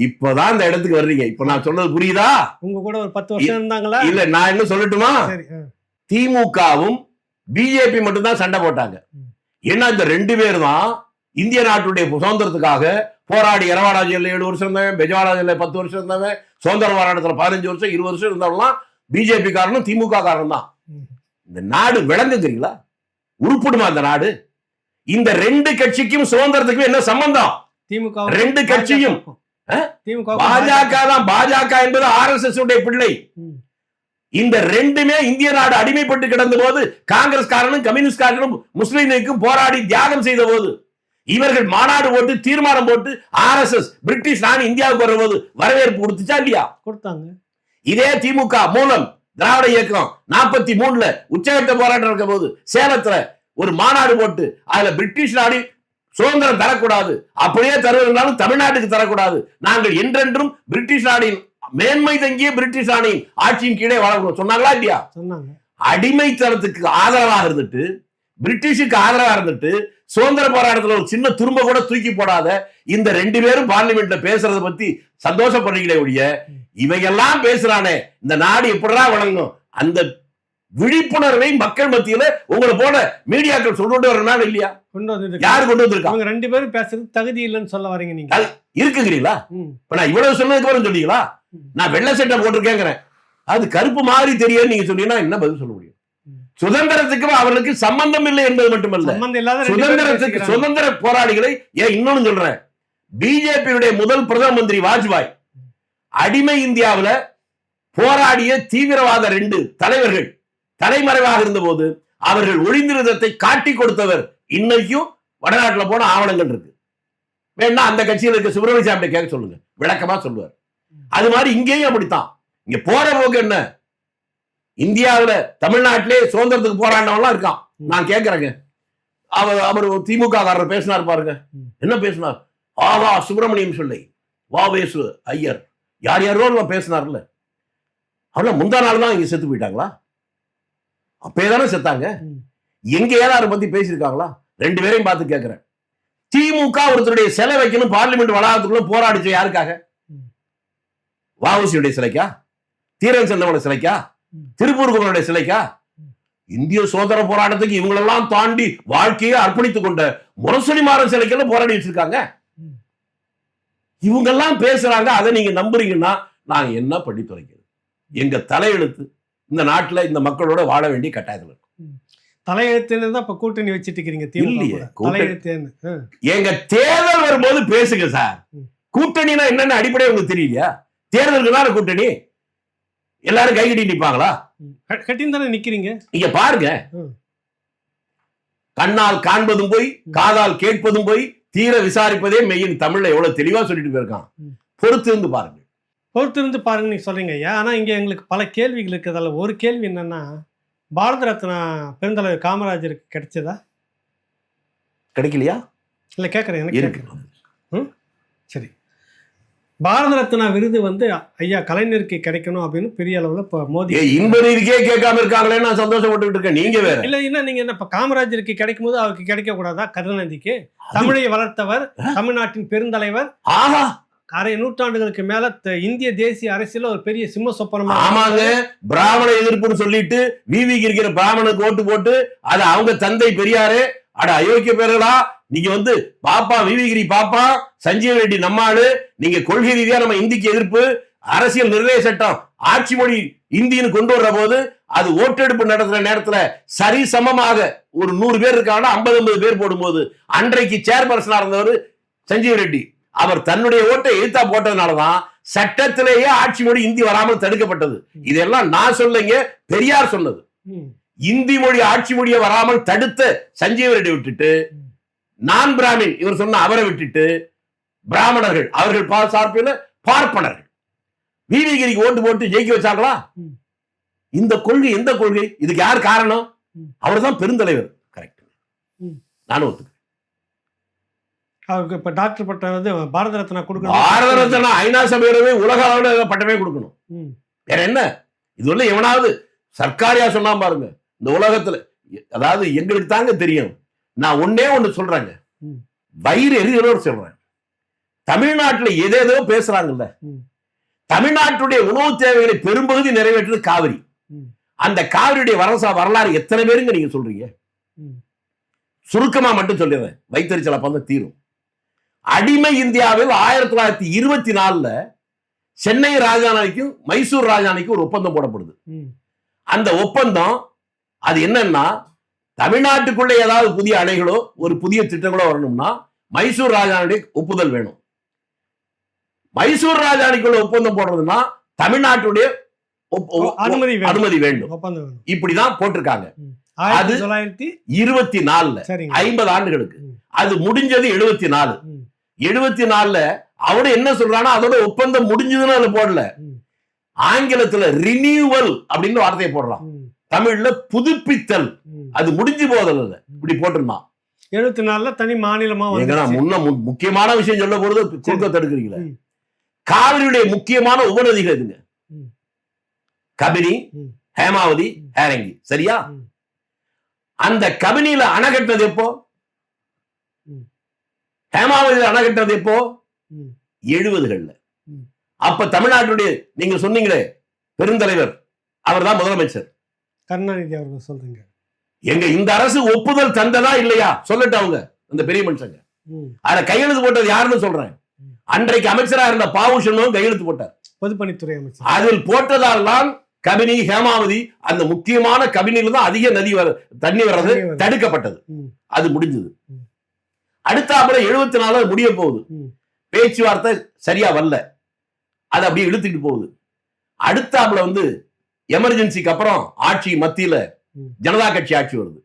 இப்பதான் இந்த இடத்துக்கு வர்றீங்க. இப்ப நான் சொன்னது புரியுதா? உங்க கூட ஒரு 10 வருஷம் இருந்தாங்களா? இல்ல, நான் என்ன சொல்லட்டுமா? திமுகவும் பிஜேபி மட்டும்தான் சண்டை போட்டாங்க. ஏன்னா இந்த 2 பேர் தான் இந்திய நாட்டுடைய சுதந்திரத்துக்காக போராடி எரவாடா ஜெயில 7 வருஷம் இருந்தவன், பெஜவாடா ஜெயில 10 வருஷம் இருந்தவன், சுதந்திர போராட்டத்துல 15 வருஷம் 20 வருஷம் இருந்தவங்களாம் பிஜேபி காரனும் திமுக காரணம் தான். இந்த நாடு விளங்குங்கிறீங்களா? உருப்பிடுமா இந்த நாடு? இந்த 2 கட்சிக்கும் சுதந்திரத்துக்கும் என்ன சம்பந்தம்? திமுக 2 கட்சியும் பாஜக தான். பாஜக என்பது RSS உடைய பிள்ளை. இந்த 2மே இந்திய நாடு அடிமைப்பட்டு கிடந்த போது காங்கிரஸ் காரனும் கம்யூனிஸ்ட் காரனும் முஸ்லீம் லீக்கும் போராடி தியாகம் செய்த போது, இவர்கள் மாநாடு போட்டு தீர்மானம் போட்டு RSS பிரிட்டிஷ் ராணி இந்தியாவுக்கு வர போது வரவேற்பு கொடுத்துச்சா இல்லையா? கொடுத்தாங்க. இதே திமுக மூலம் திராவிட இயக்கம் 43ல உச்சகட்ட போராட்டம் இருக்க போது சேலத்துல ஒரு மாநாடு போட்டு அதுல பிரிட்டிஷ் நாடு சுதந்திரம் தரக்கூடாது, அப்படியே தருவதாலும் தமிழ்நாட்டுக்கு தரக்கூடாது, நாங்கள் என்றென்றும் பிரிட்டிஷ் நாடின் மேன்மை தங்கிய பிரிட்டிஷ் ராணியின் ஆட்சியின் கீழே வளரணும் சொன்னாங்களா இல்லையா? சொன்னாங்க. அடிமைத்தனத்துக்கு ஆதரவாக இருந்துட்டு, பிரிட்டிஷுக்கு ஆதரவா இருந்துட்டு, சுதந்திர போராட்டத்துல ஒரு சின்ன துரும்ப கூட தூக்கி போடாத இந்த 2 பேரும் பார்லிமெண்ட்ல பேசுறத பத்தி சந்தோஷப்படுறீங்களே ஒழிய, இவையெல்லாம் பேசுறானே இந்த நாடு எப்படிடா வழங்கும், அந்த விழிப்புணர்வை மக்கள் மத்தியில உங்களை போல மீடியாக்கள் சொல்லிட்டு வரனால இல்லையா? யாரு கொண்டு வந்திருக்காங்க? 2 பேரும் பேசுறது தகுதி இல்லைன்னு சொல்ல வரீங்க நீங்க? இருக்குங்கிறீங்களா? இப்ப நான் இவ்வளவு சொன்னதுக்கு அப்புறம் சொன்னீங்களா? நான் வெள்ளை சட்டை போட்டிருக்கேங்கிறேன், அது கருப்பு மாதிரி தெரியும் நீங்க சொன்னீங்கன்னா என்ன பதில் சொல்ல முடியும்? சுதந்திரத்துக்கு அவர்களுக்கு சம்பந்தம் இல்லை என்பது மட்டுமல்ல, சுதந்திரத்துக்கு சுதந்திர போராளிகளை ஏன் இன்னொன்னு சொல்றேன். பிஜேபியுடைய முதல் பிரதம மந்திரி வாஜ்பாய் அடிமை இந்தியாவில போராடிய தீவிரவாத 2 தலைவர்கள் தலைமறைவாக இருந்த போது அவர்கள் ஒளிந்திருந்ததை காட்டி கொடுத்தவர் இன்னைக்கும் வடநாட்டுல போன ஆவணங்கள் இருக்கு. வேணா அந்த கட்சியில் இருக்க சுப்பிரமணிய சாமி கேட்க சொல்லுங்க, விளக்கமா சொல்லுவார். அது மாதிரி இங்கேயும் அப்படித்தான். இங்க போற போக்கு என்ன, இந்தியாவில தமிழ்நாட்டிலே சுதந்திரத்துக்கு போராடினவெல்லாம் இருக்கான். நான் கேட்கிறேங்க, அவர் திமுக காரர் பேசினார் பாருங்க, என்ன பேசினார்? ஆவா சுப்பிரமணியம் பிள்ளை, வாவேசு ஐயர், யார் யாரோ பேசினார்ல, அவெல்லாம் முந்தா நாள் தான் இங்க செத்து போயிட்டாங்களா? அப்பேதானே செத்தாங்க. எங்க ஏதாவது பத்தி பேசியிருக்காங்களா? 2 பேரையும் பார்த்து கேட்கிறேன். திமுக ஒருத்தருடைய சிலை வைக்கணும் பார்லிமெண்ட் வளாகத்துக்குள்ள போராடிச்சு யாருக்காக? வாவுசியுடைய சிலைக்கா? தீரன் செந்தவனுடைய சிலைக்கா? திருப்பூர்குமரனுடைய சிலைக்கா? இந்திய சுதந்திர போராட்டத்துக்கு இவங்களெல்லாம் தாண்டி வாழ்க்கையை அர்ப்பணித்துக் கொண்ட முரசொலிமாறன் சிலைக்கெல்லாம் போராடி வச்சிருக்காங்க. இவங்கெல்லாம் பேசுறாங்க, அதை நீங்க நம்புறீங்கன்னா நாங்க என்ன பண்ணி தொலைக்கிறது? எங்க தலையெழுத்து இந்த நாட்டுல இந்த மக்களோட வாழ வேண்டிய கட்டாயத்தில் இருக்கும். தலையெழுத்து தான் இப்ப கூட்டணி வச்சிட்டு இருக்கீங்க. எங்க தேர்தல் வரும்போது பேசுங்க சார். கூட்டணினா என்னன்னு அடிப்படை உங்களுக்கு தெரியலையா? தேர்தலுக்கு தானே கூட்டணி. எல்லாரும் கை கட்டி நிப்பாங்களா? கட்டின்னு தானே நிக்கிறீங்க. இங்க பாருங்க, கண்ணால் காண்பதும் போய் காதால் கேட்பதும் போய் தீர விசாரிப்பதே மெய்யின் தமிழ்ல எவ்வளவு தெளிவா சொல்லிட்டு போயிருக்கான். பொறுத்திருந்து பாருங்கள். பொறுத்திருந்து பாருங்க நீங்க சொல்றீங்க ஐயா. ஆனா இங்க எங்களுக்கு பல கேள்விகள் இருக்குது. அதுல ஒரு கேள்வி என்னன்னா, பாரத ரத்னா பெருந்தலைவர் காமராஜருக்கு கிடைச்சதா? கிடைக்கலையா? இல்ல கேட்கறேன். எனக்கு இருக்கு. கேட்கறேன். ம். சரி. பாரத ரத்னா விருது வந்து ஐயா கலைஞருக்கு கிடைக்கணும் அப்படின்னு பெரிய அளவுல இப்ப மோடி இன்ப நீதிக்கே கேட்காம இருக்காங்களே, நான் சந்தோஷப்பட்டுக்கிட்டு இருக்கேன். நீங்க வேற. இல்ல என்ன நீங்க என்ன இப்ப காமராஜருக்கு கிடைக்கும் போது அவருக்கு கிடைக்க கூடாதா? கருணாநிதிக்கு தமிழை வளர்த்தவர், தமிழ்நாட்டின் பெருந்தலைவர், ஆஹா, அரை நூற்றாண்டுகளுக்கு மேல இந்திய தேசிய அரசியல ஒரு பெரிய சிம்ம சொப்பனமா ஆமாங்க. பிராமண எதிர்ப்புன்னு சொல்லிட்டு விவிக்கு இருக்கிற பிராமணனுக்கு ஓட்டு போட்டு அது அவங்க தந்தை பெரியாரு, அட அயோக்கிய பேர்களா, நீங்க வந்து பாப்பா விவிகிரி பாப்பா, சஞ்சீவ் ரெட்டி நம்மாளு, நீங்க கொள்கை ரீதியா நம்ம இந்திக்கு எதிர்ப்பு, அரசியல் நிர்ணய சட்டம் ஆட்சி மொழி இந்தின்னு கொண்டு வர்ற போது அது ஓட்டெடுப்பு நடத்துற நேரத்துல சரி சமமாக ஒரு 100 பேர் இருக்காங்கன்னா 50-50 பேர் போடும்போது அன்றைக்கு சேர்பர்சனா இருந்தவர் சஞ்சீவ் ரெட்டி, அவர் தன்னுடைய ஓட்டை எழுத்தா போட்டதுனாலதான் சட்டத்திலேயே ஆட்சி மொழி இந்தி வராமல் தடுக்கப்பட்டது. இதெல்லாம் நான் சொல்லுங்க, பெரியார் சொன்னது. இந்தி மொழி ஆட்சி மொழியை வராமல் தடுத்த சஞ்சீவ் ரெட்டி விட்டுட்டு, நான் பிராமின் இவர் சொன்ன அவரை விட்டுட்டு, பிராமணர்கள் அவர்கள் சார்பில் பார்ப்பனர்கள் விவிகிரிக்கு ஓட்டு போட்டு ஜெயிக்க வச்சாங்களா? இந்த கொள்கை எந்த கொள்கை? இதுக்கு யார் காரணம்? அவர் தான் பெருந்தலைவர். கரெக்ட், நானும் ஒத்துக்கிறேன். அவருக்கு இப்ப டாக்டர் பட்டம் வந்து பாரத ரத்னா கொடுக்கணும். பாரத ரத்னா ஐநா சபையிலே உலக அளவில் பட்டமே கொடுக்கணும். வேற என்ன? இது வந்து எவனாவது சர்க்காரியா சொன்னா பாருங்க, இந்த உலகத்துல அதாவது எங்களுக்கு தாங்க தெரியும். நான் ஒன்னே ஒண்ணு சொல்றேங்க, வயிறு எரிதலோடு சொல்றேன். தமிழ்நாட்டுல எதேதோ பேசுறாங்கல்ல, தமிழ்நாட்டுடைய உணவு தேவைகளை பெரும்பகுதி நிறைவேற்றது காவிரி. அந்த காவிரியுடைய வரலாறு எத்தனை பேருங்க நீங்க சொல்றீங்க? சுருக்கமா மட்டும் சொல்லிடுறேன், வைத்தறிச்சல அப்ப தீரும். அடிமை இந்தியாவில் 1924 சென்னை ராஜானிக்கும் மைசூர் ராஜானிக்கும் ஒரு ஒப்பந்தம் போடப்படுது. அந்த ஒப்பந்தம் அது என்னன்னா, தமிழ்நாட்டுக்குள்ள ஏதாவது புதிய அணைகளோ ஒரு புதிய திட்டங்களோ வரணும்னா மைசூர் ராஜானுடைய ஒப்புதல் வேணும். மைசூர் ராஜானிக்குள்ள ஒப்பந்தம் போடுறதுன்னா தமிழ்நாட்டுடைய அனுமதி வேண்டும். இப்படிதான் போட்டிருக்காங்க. அது 1924 50 ஆண்டுகளுக்கு. அது முடிஞ்சது 74. 74 அவனு என்ன சொல்றானா, அதோட ஒப்பந்தம் முடிஞ்சதுன்னு அதுல போடல, ஆங்கிலத்துல ரினியூவல் அப்படின்னு வார்த்தையை போடுறான், தமிழ்ல புதுப்பித்தல். அது முடிஞ்சு போதல் இப்படி போட்டிருந்தான். 74 தனி மாநிலமா முன்ன முக்கியமான விஷயம் சொல்ல போறது குறுக்க தடுக்கிறீங்களா? காவிரியுடைய முக்கியமான உபநதிகள் எதுங்க? கபினி, ஹேமாவதி, ஹேரங்கி. சரியா? அந்த கபினியில அணை கட்டினது எப்போ? ஹேமாவதியில் அணை கட்டினது எப்போ? 70களில். அப்ப தமிழ்நாட்டுடைய நீங்க சொன்னீங்களே பெருந்தலைவர், அவர் தான் முதலமைச்சர் கருணாநிதி அவர்கள் சொல்றீங்க. எங்க இந்த அரசு ஒப்புதல் தந்ததா இல்லையா சொல்லட்டு அவங்க அந்த பெரிய மனுஷங்க. அத கையெழுத்து போட்டது யாருன்னு சொல்றேன், அன்றைக்கு அமைச்சரா இருந்த பாவுஷனும் கையெழுத்து போட்டார், பொதுப்பணித்துறை அமைச்சர். அதில் போட்டதால் தான் கபினி, ஹேமாவதி அந்த முக்கியமான கபினில தான் அதிக தண்ணி வர்றது தடுக்கப்பட்டது. அது முடிஞ்சது. அடுத்தாப்புல 74 முடிய போகுது, பேச்சுவார்த்தை சரியா வரல, அது அப்படியே இழுத்துட்டு போகுது. அடுத்தாப்புல வந்து எமர்ஜென்சிக்கு அப்புறம் ஆட்சி மத்தியில ஜனதா கட்சி ஆட்சி வருது.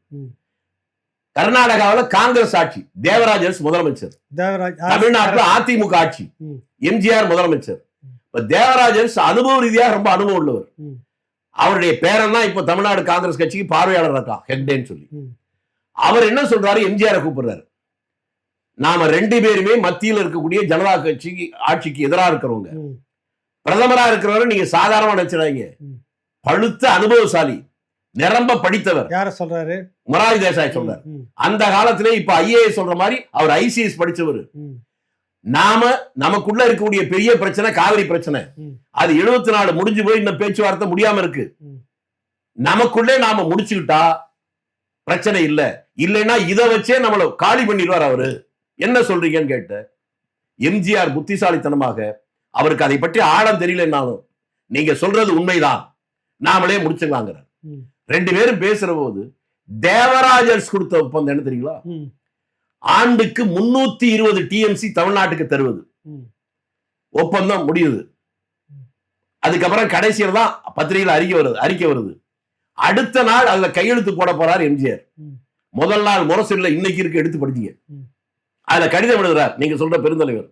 கர்நாடகாவில் காங்கிரஸ் ஆட்சி, தேவராஜ் முதலமைச்சர். தமிழ்நாட்டில் அதிமுக ஆட்சி, எம்ஜிஆர் முதலமைச்சர். தேவராஜ் அனுபவ ரீதியாக ரொம்ப அனுபவம் உள்ளவர். அவருடைய பேரன் தான் இப்ப தமிழ்நாடு காங்கிரஸ் கட்சிக்கு பார்வையாளர் இருக்கா, ஹெக்டேன்னு சொல்லி. அவர் என்ன சொல்றாரு, எம்ஜிஆர் கூப்பிடுறாரு, நாம 2 பேருமே மத்தியில் இருக்கக்கூடிய ஜனதா கட்சிக்கு ஆட்சிக்கு எதிராக இருக்கிறவங்க, பிரதமரா இருக்கிறவரை நீங்க சாதாரணமா நினைச்சிடாங்க, பழுத்த அனுபவசாலி, நிரம்ப படித்தவர். யார சொல்றாரு? மொராரி தேசாய் சொல்றாரு. அந்த காலத்திலே இப்ப ஐஏஎஸ் சொல்ற மாதிரி அவர் ஐசிஎஸ் படிச்சவர். நாம நமக்குள்ள இருக்கக்கூடிய பெரிய பிரச்சனை காவிரி பிரச்சனை. அது 74 முடிஞ்சு போய் இன்னும் பேச்சுவார்த்தை முடியாம இருக்கு. நமக்குள்ளே நாம முடிச்சுக்கிட்டா பிரச்சனை இல்ல, இல்லைன்னா இதை வச்சே நம்மள காலி பண்ணிடுவார் அவரு. என்ன சொல்றீங்கன்னு கேட்ட எம்ஜிஆர் புத்திசாலித்தனமாக, அவருக்கு அதை பற்றி ஆழம் தெரியலன்னாலும் நீங்க சொல்றது உண்மைதான், நாமளே முடிச்சுக்கலாங்கிறார். 2 பேரும் பேசுற போது தேவராஜர்ஸ் கொடுத்த ஒப்பந்தம் என்ன தெரியுங்களா? ஆண்டுக்கு 320 டிஎம்சி தமிழ்நாட்டுக்கு தருவது. ஒப்பந்தம் முடியுது. அதுக்கப்புறம் கடைசியில் தான் பத்திரிகையில் அறிக்கை வருது. அடுத்த நாள் அதுல கையெழுத்து போட போறார் எம்ஜிஆர். முதல் நாள் முரசொலியில் இன்னைக்கு இருக்கு, எடுத்து படிச்சீங்க. அதுல கடிதம் எழுதுறார், நீங்க சொல்ற பெருந்தலைவர்.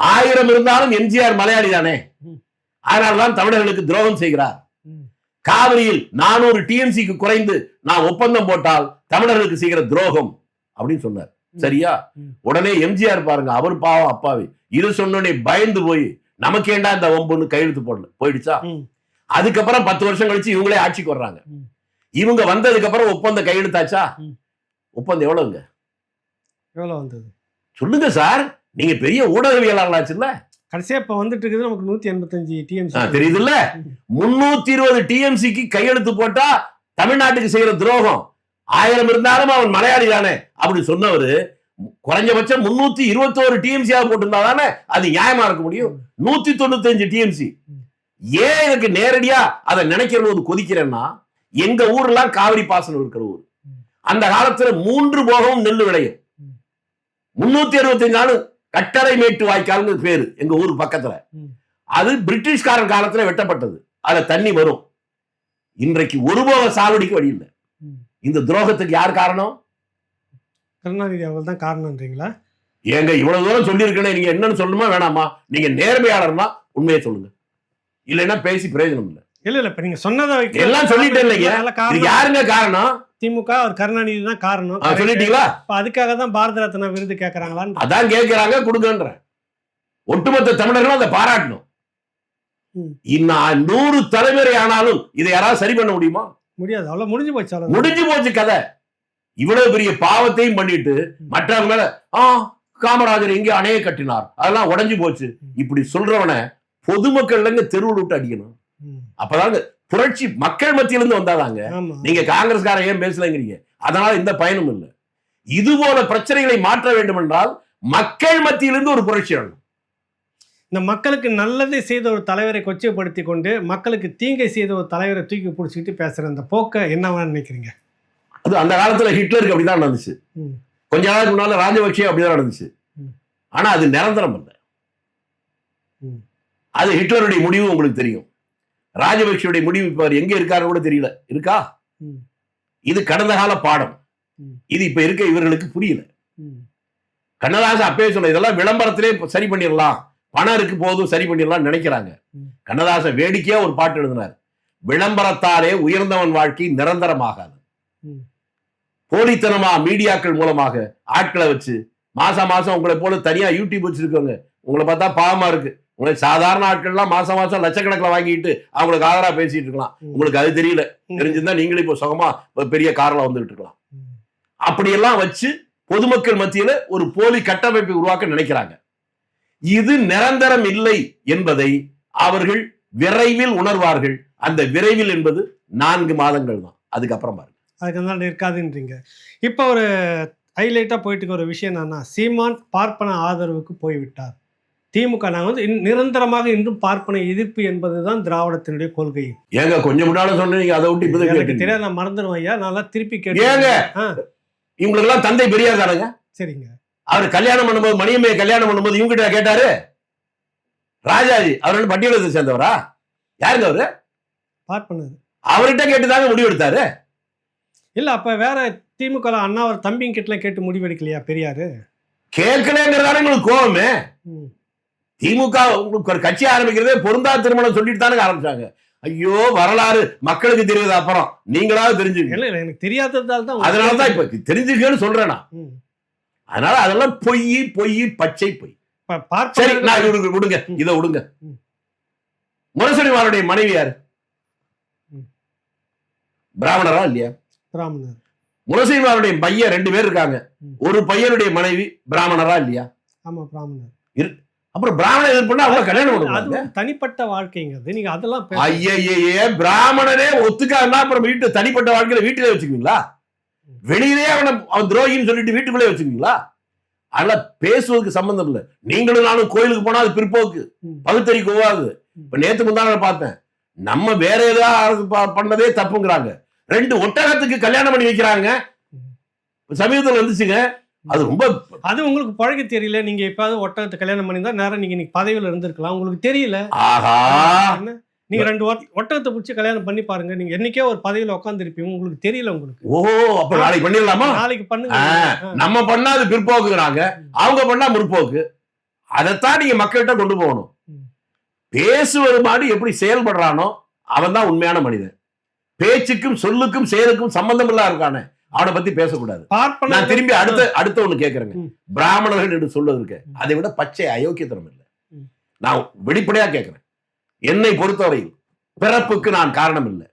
1000 இருந்தாலும் எம்ஜிஆர் மலையாளி தானே, ம். அதனால்தான் தமிழர்களுக்கு துரோகம் செய்கிறார். ம். காவிரியில் 400 டிஎம்சிக்கு குறைந்து நான் ஒப்பந்தம் போட்டால் தமிழர்களுக்கு செய்கிற துரோகம் அப்படின்னு சொன்னார். சரியா? ம். உடனே எம்ஜிஆர் பாருங்க, அவர் பாவம் அப்பாவி, இது சொன்னோடனே பயந்து போய் நமக்கு ஏண்டா இந்த ஒம்புன்னு கையெழுத்து போடல, போயிடுச்சா. ம். அதுக்கப்புறம் 10 வருஷம் கழிச்சு இவங்களே ஆட்சிக்கு வர்றாங்க. ம். இவங்க வந்ததுக்கு அப்புறம் ஒப்பந்தம் கையெழுத்தாச்சா? ம். ஒப்பந்தம் எவ்வளவுங்க எவ்வளவு வந்தது சொல்லுங்க சார், நீங்க பெரிய ஊடகவியலாளராச்சுல்ல, கடைசியா இப்ப வந்துட்டு இருக்குது நமக்கு 185 டிஎம்சி தெரியுதுல்ல. 320 டிஎம்சிக்கு கையெழுத்து போட்டா தமிழ்நாட்டுக்கு செய்யற துரோகம். 1000 இருந்தாலும் அவன் மலையாளி தானே அப்படி சொன்னவரு குறைஞ்சபட்சம் 321 டிஎம்சி போட்டிருந்தா தானே அது நியாயமா இருக்க முடியும். 195 டிஎம்சி. ஏன் எனக்கு நேரடியா அதை நினைக்கிற போது கொதிக்கிறேன்னா, எங்க ஊர்லாம் காவிரி பாசனம் இருக்கிற ஊர். அந்த காலத்துல 3 போகமும் நெல் விளையும். 365 நாள் கட்டளை மேட்டு வாய்க்கால்னு பேரு எங்க ஊருக்கு பக்கத்துல. அது பிரிட்டிஷ்காரன் காலத்துல வெட்டப்பட்டது. அதுல தண்ணி வரும். இன்றைக்கு ஒரு போக சாவடிக்கு வழி இல்லை. இந்த துரோகத்துக்கு யார் காரணம்? கருணாநிதி அவர்கள் தான் காரணம்ன்றீங்களா? ஏங்க இவ்வளவு தூரம் சொல்லியிருக்கேன், நீங்க என்னன்னு சொல்லணுமா வேணாமா? நீங்க நேர்மையாளர்னா உண்மையை சொல்லுங்க, இல்லைன்னா பேசி பிரயோஜனம் இல்லை. இல்ல இப்ப நீங்க சொன்னதை எல்லாம் சொல்லிட்டேன் இல்லைங்க. இது யாருங்க காரணம்? திமுக, அவர் கருணாநிதி தான் காரணம். சொல்லிட்டீங்களா? அதுக்காக தான் பாரத ரத்னா விருது கேட்கறாங்களான்னு அதான் கேட்கிறாங்க, கொடுங்கன்ற. ஒட்டுமொத்த தமிழர்களும் அதை பாராட்டணும். 100 தலைமுறை ஆனாலும் இதை யாராவது சரி பண்ண முடியுமா? முடியாது. அவ்வளவு முடிஞ்சு போச்சு. முடிஞ்சு போச்சு கதை. இவ்வளவு பெரிய பாவத்தையும் பண்ணிட்டு மற்றவங்க மேல காமராஜர் எங்கே அணையை கட்டினார், அதெல்லாம் உடைஞ்சு போச்சு இப்படி சொல்றவன பொதுமக்கள் தெருவில் விட்டு அடிக்கணும். அப்பதாங்க புரட்சி மக்கள் மத்தியிலிருந்து வந்தாதாங்க. நீங்க காங்கிரஸ்காரன் ஏன் பேசலங்கிறீங்க? அதனால இந்த பயனும் இல்லை. இது போல பிரச்சனைகளை மாற்ற வேண்டும் என்றால் மக்கள் மத்தியிலிருந்து ஒரு புரட்சி வரணும். இந்த மக்களுக்கு நல்லதை செய்த ஒரு தலைவரை கொச்சைப்படுத்தி கொண்டு மக்களுக்கு தீங்கை செய்த ஒரு தலைவரை தூக்கி பிடிச்சிக்கிட்டு பேசுற அந்த போக்க என்னவா நினைக்கிறீங்க? அது அந்த காலத்துல ஹிட்லருக்கு அப்படிதான் நடந்துச்சு. கொஞ்ச நாளுக்கு முன்னால ராஜபக்ஷே அப்படிதான் நடந்துச்சு. ஆனா அது நிரந்தரம் இல்லை. அது ஹிட்லருடைய முடிவு உங்களுக்கு தெரியும். ராஜபக்ஷவுடைய முடிவு இப்ப எங்க இருக்காரு கூட தெரியல. இருக்கா? இது கடந்த கால பாடம். இது இப்ப இருக்க இவர்களுக்கு புரியல. கண்ணதாசன் அப்பவே சொன்ன இதெல்லாம் விளம்பரத்திலே சரி பண்ணிடலாம், பணம் இருக்கு போதும் சரி பண்ணிடலாம் நினைக்கிறாங்க. கண்ணதாசன் வேடிக்கையா ஒரு பாட்டு எழுதினார், விளம்பரத்தாலே உயர்ந்தவன் வாழ்க்கை நிரந்தரமாகாது. போலித்தனமா மீடியாக்கள் மூலமாக ஆட்களை வச்சு மாசம் மாசம் உங்களை போல தனியா யூடியூப் வச்சிருக்கோங்க, உங்களை பார்த்தா பாவமா இருக்கு. உங்களை சாதாரண ஆட்கள்லாம் மாசம் மாசம் லட்சக்கணக்கில் வாங்கிட்டு அவங்களுக்கு ஆதரவா பேசிட்டு இருக்கலாம். உங்களுக்கு அது தெரியல. தெரிஞ்சிருந்தா நீங்களும் இப்போ சுகமா பெரிய கார்ல வந்துட்டு இருக்கலாம். அப்படியெல்லாம் வச்சு பொதுமக்கள் மத்தியில ஒரு போலி கட்டமைப்பை உருவாக்க நினைக்கிறாங்க. இது நிரந்தரம் இல்லை என்பதை அவர்கள் விரைவில் உணர்வார்கள். அந்த விரைவில் என்பது 4 மாதங்கள் தான். அதுக்கப்புறம் பாருங்க, அதுக்கு இருக்காதுன்றீங்க. இப்போ ஒரு ஹைலைட்டா போயிட்டு ஒரு விஷயம் என்னன்னா, சீமான் பார்ப்பன ஆதரவுக்கு போய்விட்டார். திமுக நாங்கள் நிரந்தரமாக இன்றும் பார்ப்பன எதிர்ப்பு என்பதுதான் திராவிடத்தினுடைய கொள்கை. ஏங்க கொஞ்சம் முன்னால சொன்னீங்க, அதை விட்டு இப்ப எனக்கு தெரியாது, நான் மறந்துடுவேன் ஐயா. நல்லா திருப்பி கேட்டு. ஏங்க இவங்களுக்கு எல்லாம் தந்தை பெரியார் தானுங்க. சரிங்க. அவர் கல்யாணம் பண்ணும்போது, மணியம்மையை கல்யாணம் பண்ணும்போது இவங்க கிட்ட கேட்டாரு ராஜாஜி, அவர் பட்டியலத்தை சேர்ந்தவரா? யாருங்க அவரு? பார்ப்பனர். அவர்கிட்ட கேட்டுதாங்க முடிவெடுத்தாரு. இல்ல அப்ப வேற திமுக அண்ணா அவர் தம்பிங்க கிட்ட கேட்டு முடிவெடுக்கலையா பெரியாரு? கேட்கலங்கிறதால உங்களுக்கு கோவமே. திமுக உங்களுக்கு ஒரு கட்சி ஆரம்பிக்கிறதே பொருந்தா திருமணம் சொல்லிட்டு தானே ஆரம்பிச்சாங்க. ஐயோ வரலாறு மக்களுக்கு தெரியுது, அப்புறம் நீங்களாவது தெரிஞ்சுக்க. இல்ல எனக்கு தெரியாததால தான். அதனாலதான் இப்ப தெரிஞ்சுக்கன்னு சொல்றேன் நான். அதனால அதெல்லாம் பொய், பச்சை பொய். சரி நான் விடுங்க, இதை விடுங்க. முரசொலிமாருடைய மனைவி யாரு? பிராமணரா இல்லையா? பிராமணர். முரசொலிமாருடைய பையன் 2 பேர் இருக்காங்க. ஒரு பையனுடைய மனைவி பிராமணரா இல்லையா? ஆமா பிராமணர். அப்புறம் பிராமண எதிர்ப்புனா அவங்க கல்யாணம் பண்ணுவாங்க. தனிப்பட்ட வாழ்க்கைங்கிறது நீங்க அதெல்லாம் ஐயே பிராமணனே ஒத்துக்காம அப்புறம் வீட்டு தனிப்பட்ட வாழ்க்கையில வீட்டிலே வச்சுக்குவீங்களா? வெளியிலே அவன் துரோகின்னு சொல்லிட்டு வீட்டுக்குள்ளே வச்சுக்குவீங்களா? அதனால பேசுவதற்கு சம்பந்தம் இல்லை. நீங்களும் நானும் கோயிலுக்கு போனா அது பிற்போக்கு, பகுத்தறிக்கு போகாது. இப்ப நேத்து முந்தான பார்த்தேன், நம்ம வேற ஏதாவது பண்ணதே தப்புங்கிறாங்க. 2 ஒட்டகத்துக்கு கல்யாணம் பண்ணி வைக்கிறாங்க. சமீபத்தில் வந்துச்சுங்க. அது ரொம்ப அது உங்களுக்கு பழக தெரியல. நீங்க எப்பாவது ஒட்டகத்தை கல்யாணம் பண்ணியிருந்தா நேரம் நீங்க பதவியில இருந்திருக்கலாம், உங்களுக்கு தெரியல. ஆஹா, நீங்க 2 ஒட்டகத்தை பிடிச்சி கல்யாணம் பண்ணி பாருங்க, நீங்க என்னைக்கே ஒரு பதவியில உட்கார்ந்து இருப்பீங்க, உங்களுக்கு தெரியல. உங்களுக்கு அப்ப நாளைக்கு பண்ணிடலாமா? நாளைக்கு பண்ணுங்க. நம்ம பண்ணா அது பிற்போக்குறாங்க, அவங்க பண்ணா முற்போக்கு. அதைத்தான் நீங்க மக்கள்கிட்ட கொண்டு போகணும். பேசுவது மாதிரி எப்படி செயல்படுறானோ அவன் தான் உண்மையான மனிதன். பேச்சுக்கும் சொல்லுக்கும் செயலுக்கும் சம்பந்தம் இல்லா இருக்கானே அவனை பத்தி பேசக்கூடாது. நான் திரும்பி அடுத்த ஒண்ணு கேட்கிறேங்க. பிராமணர்கள் என்று சொல்வதற்கு அதை விட பச்சை அயோக்கியத்தனம் இல்லை. நான் வெளிப்படையா கேட்கிறேன். என்னை பொறுத்தவரையில் பிறப்புக்கு நான் காரணம் இல்லை,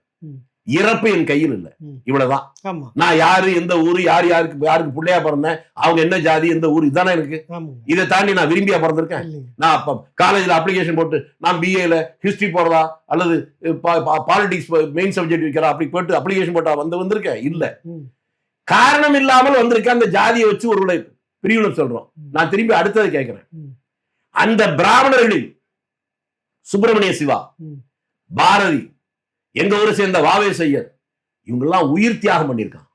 இறப்பு என் கையில் இல்லை. இவ்வளவுதான். நான் யாரு, எந்த ஊரு, யாருக்கு பிள்ளையா பிறந்தேன், அவங்க என்ன ஜாதி, எந்த ஊர், இதுதானே எனக்கு. இதை தாண்டி நான் விரும்பியா பிறந்திருக்கேன்? நான் காலேஜ்ல அப்ளிகேஷன் போட்டு நான் பிஏல ஹிஸ்டரி போறதா அல்லது பாலிடிக்ஸ் மெயின் சப்ஜெக்ட் வைக்கிறா அப்படி போட்டு அப்ளிகேஷன் போட்டா வந்திருக்கேன்? இல்ல. காரணம் இல்லாமல் வந்திருக்கேன். அந்த ஜாதியை வச்சு ஒருவரை பிரிவினை சொல்றோம். நான் திரும்பி அடுத்தது கேட்கிறேன். அந்த பிராமணர்களில் சுப்பிரமணிய சிவா, பாரதி, எங்க ஊரை சேர்ந்த வாவே செய்யர், இவங்க எல்லாம் உயிர் தியாகம் பண்ணிருக்கான்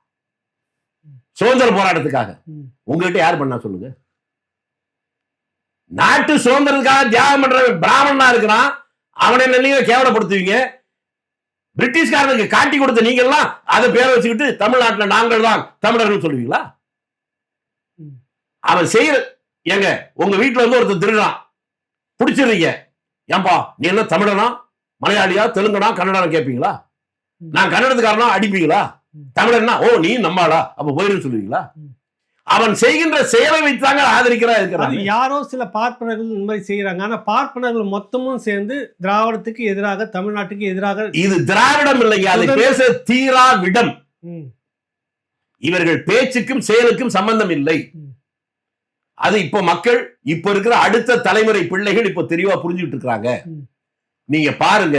சுதந்திர போராட்டத்துக்காக. உங்ககிட்ட யார் பண்ணா சொல்லுங்க? நாட்டு சுதந்திரத்துக்காக தியாகம் பண்ற பிராமணனா இருக்கிறான், அவனை நீங்க கேவலப்படுத்துவீங்க. பிரிட்டிஷ்காரனுக்கு காட்டி கொடுத்த நீங்க எல்லாம் அதை பேரை வச்சுக்கிட்டு தமிழ்நாட்டில் நாங்கள் தான் தமிழர்கள் சொல்லுவீங்களா? அவன் செய்யற எங்க உங்க வீட்டுல வந்து ஒருத்தர் திருடான், பிடிச்சிருக்கீங்க. ஏன்பா நீ என்ன தமிழனா, மலையாளியா, தெலுங்கனா, கன்னடா கேட்பீங்களா? நான் கன்னடத்துக்காரனா அடிப்பீங்களா? தமிழன்னா ஓ நீ நம்மாளா அப்ப போயிரு சொல்லுவீங்களா? அவன் செய்கின்ற செயலை வைத்தாங்க ஆதரிக்கிறார். யாரோ சில பார்ப்பனர்கள் இந்த மாதிரி செய்யறாங்க. ஆனா பார்ப்பனர்கள் மொத்தமும் சேர்ந்து திராவிடத்துக்கு எதிராக, தமிழ்நாட்டுக்கு எதிராக. இது திராவிடம் இல்லைங்க, அதை பேச தீராவிடம். இவர்கள் பேச்சுக்கும் செயலுக்கும் சம்பந்தம் இல்லை. அது இப்ப மக்கள், இப்ப இருக்கிற அடுத்த தலைமுறை பிள்ளைகள் இப்ப தெளிவா புரிஞ்சுட்டு இருக்காங்க. நீங்க பாருங்க,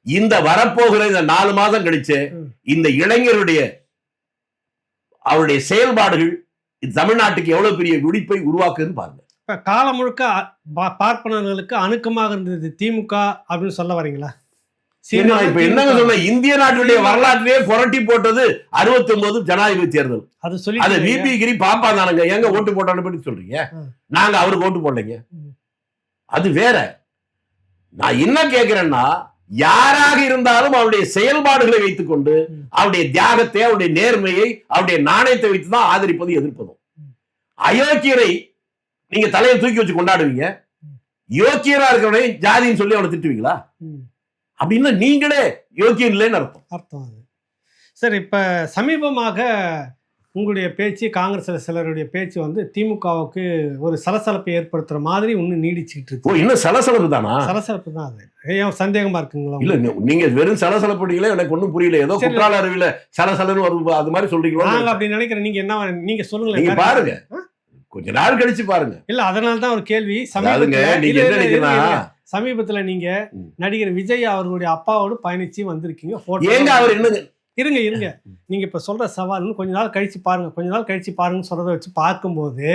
இந்த வரப்போகிற இந்த 4 மாதம் கழிச்சு இந்த இளைஞருடைய அவருடைய செயல்பாடுகள் தமிழ்நாட்டுக்கு எவ்வளவு பெரிய விழிப்பை உருவாக்குன்னு பாருங்க. இப்ப காலம் முழுக்க பார்ப்பனர்களுக்கு அணுக்கமாக இருந்தது திமுக அப்படின்னு சொல்ல வரீங்களா? இப்ப என்னங்க சொன்ன, இந்திய நாட்டுடைய வரலாற்றிலே புரட்டி போட்டது 69 ஜனாதிபதி தேர்தல். அது விபி கிரி பாப்பா தானுங்க. எங்க ஓட்டு போட்டான்னு பற்றி சொல்றீங்க? நாங்க அவருக்கு ஓட்டு போடலைங்க, அது வேற. நான் என்ன கேட்கிறேன்னா, யாராக இருந்தாலும் அவருடைய செயல்பாடுகளை வைத்துக் கொண்டு அவருடைய தியாகத்தை, அவருடைய நேர்மையை, அவருடைய நாணயத்தை வைத்துதான் ஆதரிப்பது எதிர்ப்பதும். அயோக்கியரை நீங்க தலையை தூக்கி வச்சு கொண்டாடுவீங்க, யோக்கியரா இருக்கிறவனை ஜாதின்னு சொல்லி அவனை திட்டுவீங்களா? அப்படின்னா நீங்களே யோக்கியம் இல்லைன்னு அர்த்தம். சரி, இப்ப சமீபமாக உங்களுடைய பேச்சு, காங்கிரஸ்ல சிலருடைய பேச்சு வந்து திமுகவுக்கு ஒரு சலசலப்பை ஏற்படுத்துற மாதிரி இன்னும் நீடிச்சுக்கிட்டு இருக்கு. இன்னும் சலசலப்பு தானா? சலசலப்பு தான். அது ஏன் சந்தேகமா இருக்குங்களா? இல்ல, நீங்க வெறும் சலசலப்பீங்களே, எனக்கு ஒன்றும் புரியல. ஏதோ குற்றால அருவியில சலசலன்னு வரும், அது மாதிரி சொல்றீங்களா? நாங்க அப்படி நினைக்கிறேன். நீங்க என்ன நீங்க சொல்லுங்க. நீங்க பாருங்க, கொஞ்ச நாள் கழிச்சு பாருங்க. இல்ல, அதனாலதான் ஒரு கேள்வி. சமீபத்துல நீங்க நடிகர் விஜய் அவர்களுடைய அப்பாவோடு பயணிச்சு வந்திருக்கீங்க. ஏங்க அவர் என்ன? இருங்க நீங்க இப்ப சொல்ற சவால்னு கொஞ்ச நாள் கழிச்சு பாருங்க சொல்றதை வச்சு பார்க்கும்போது,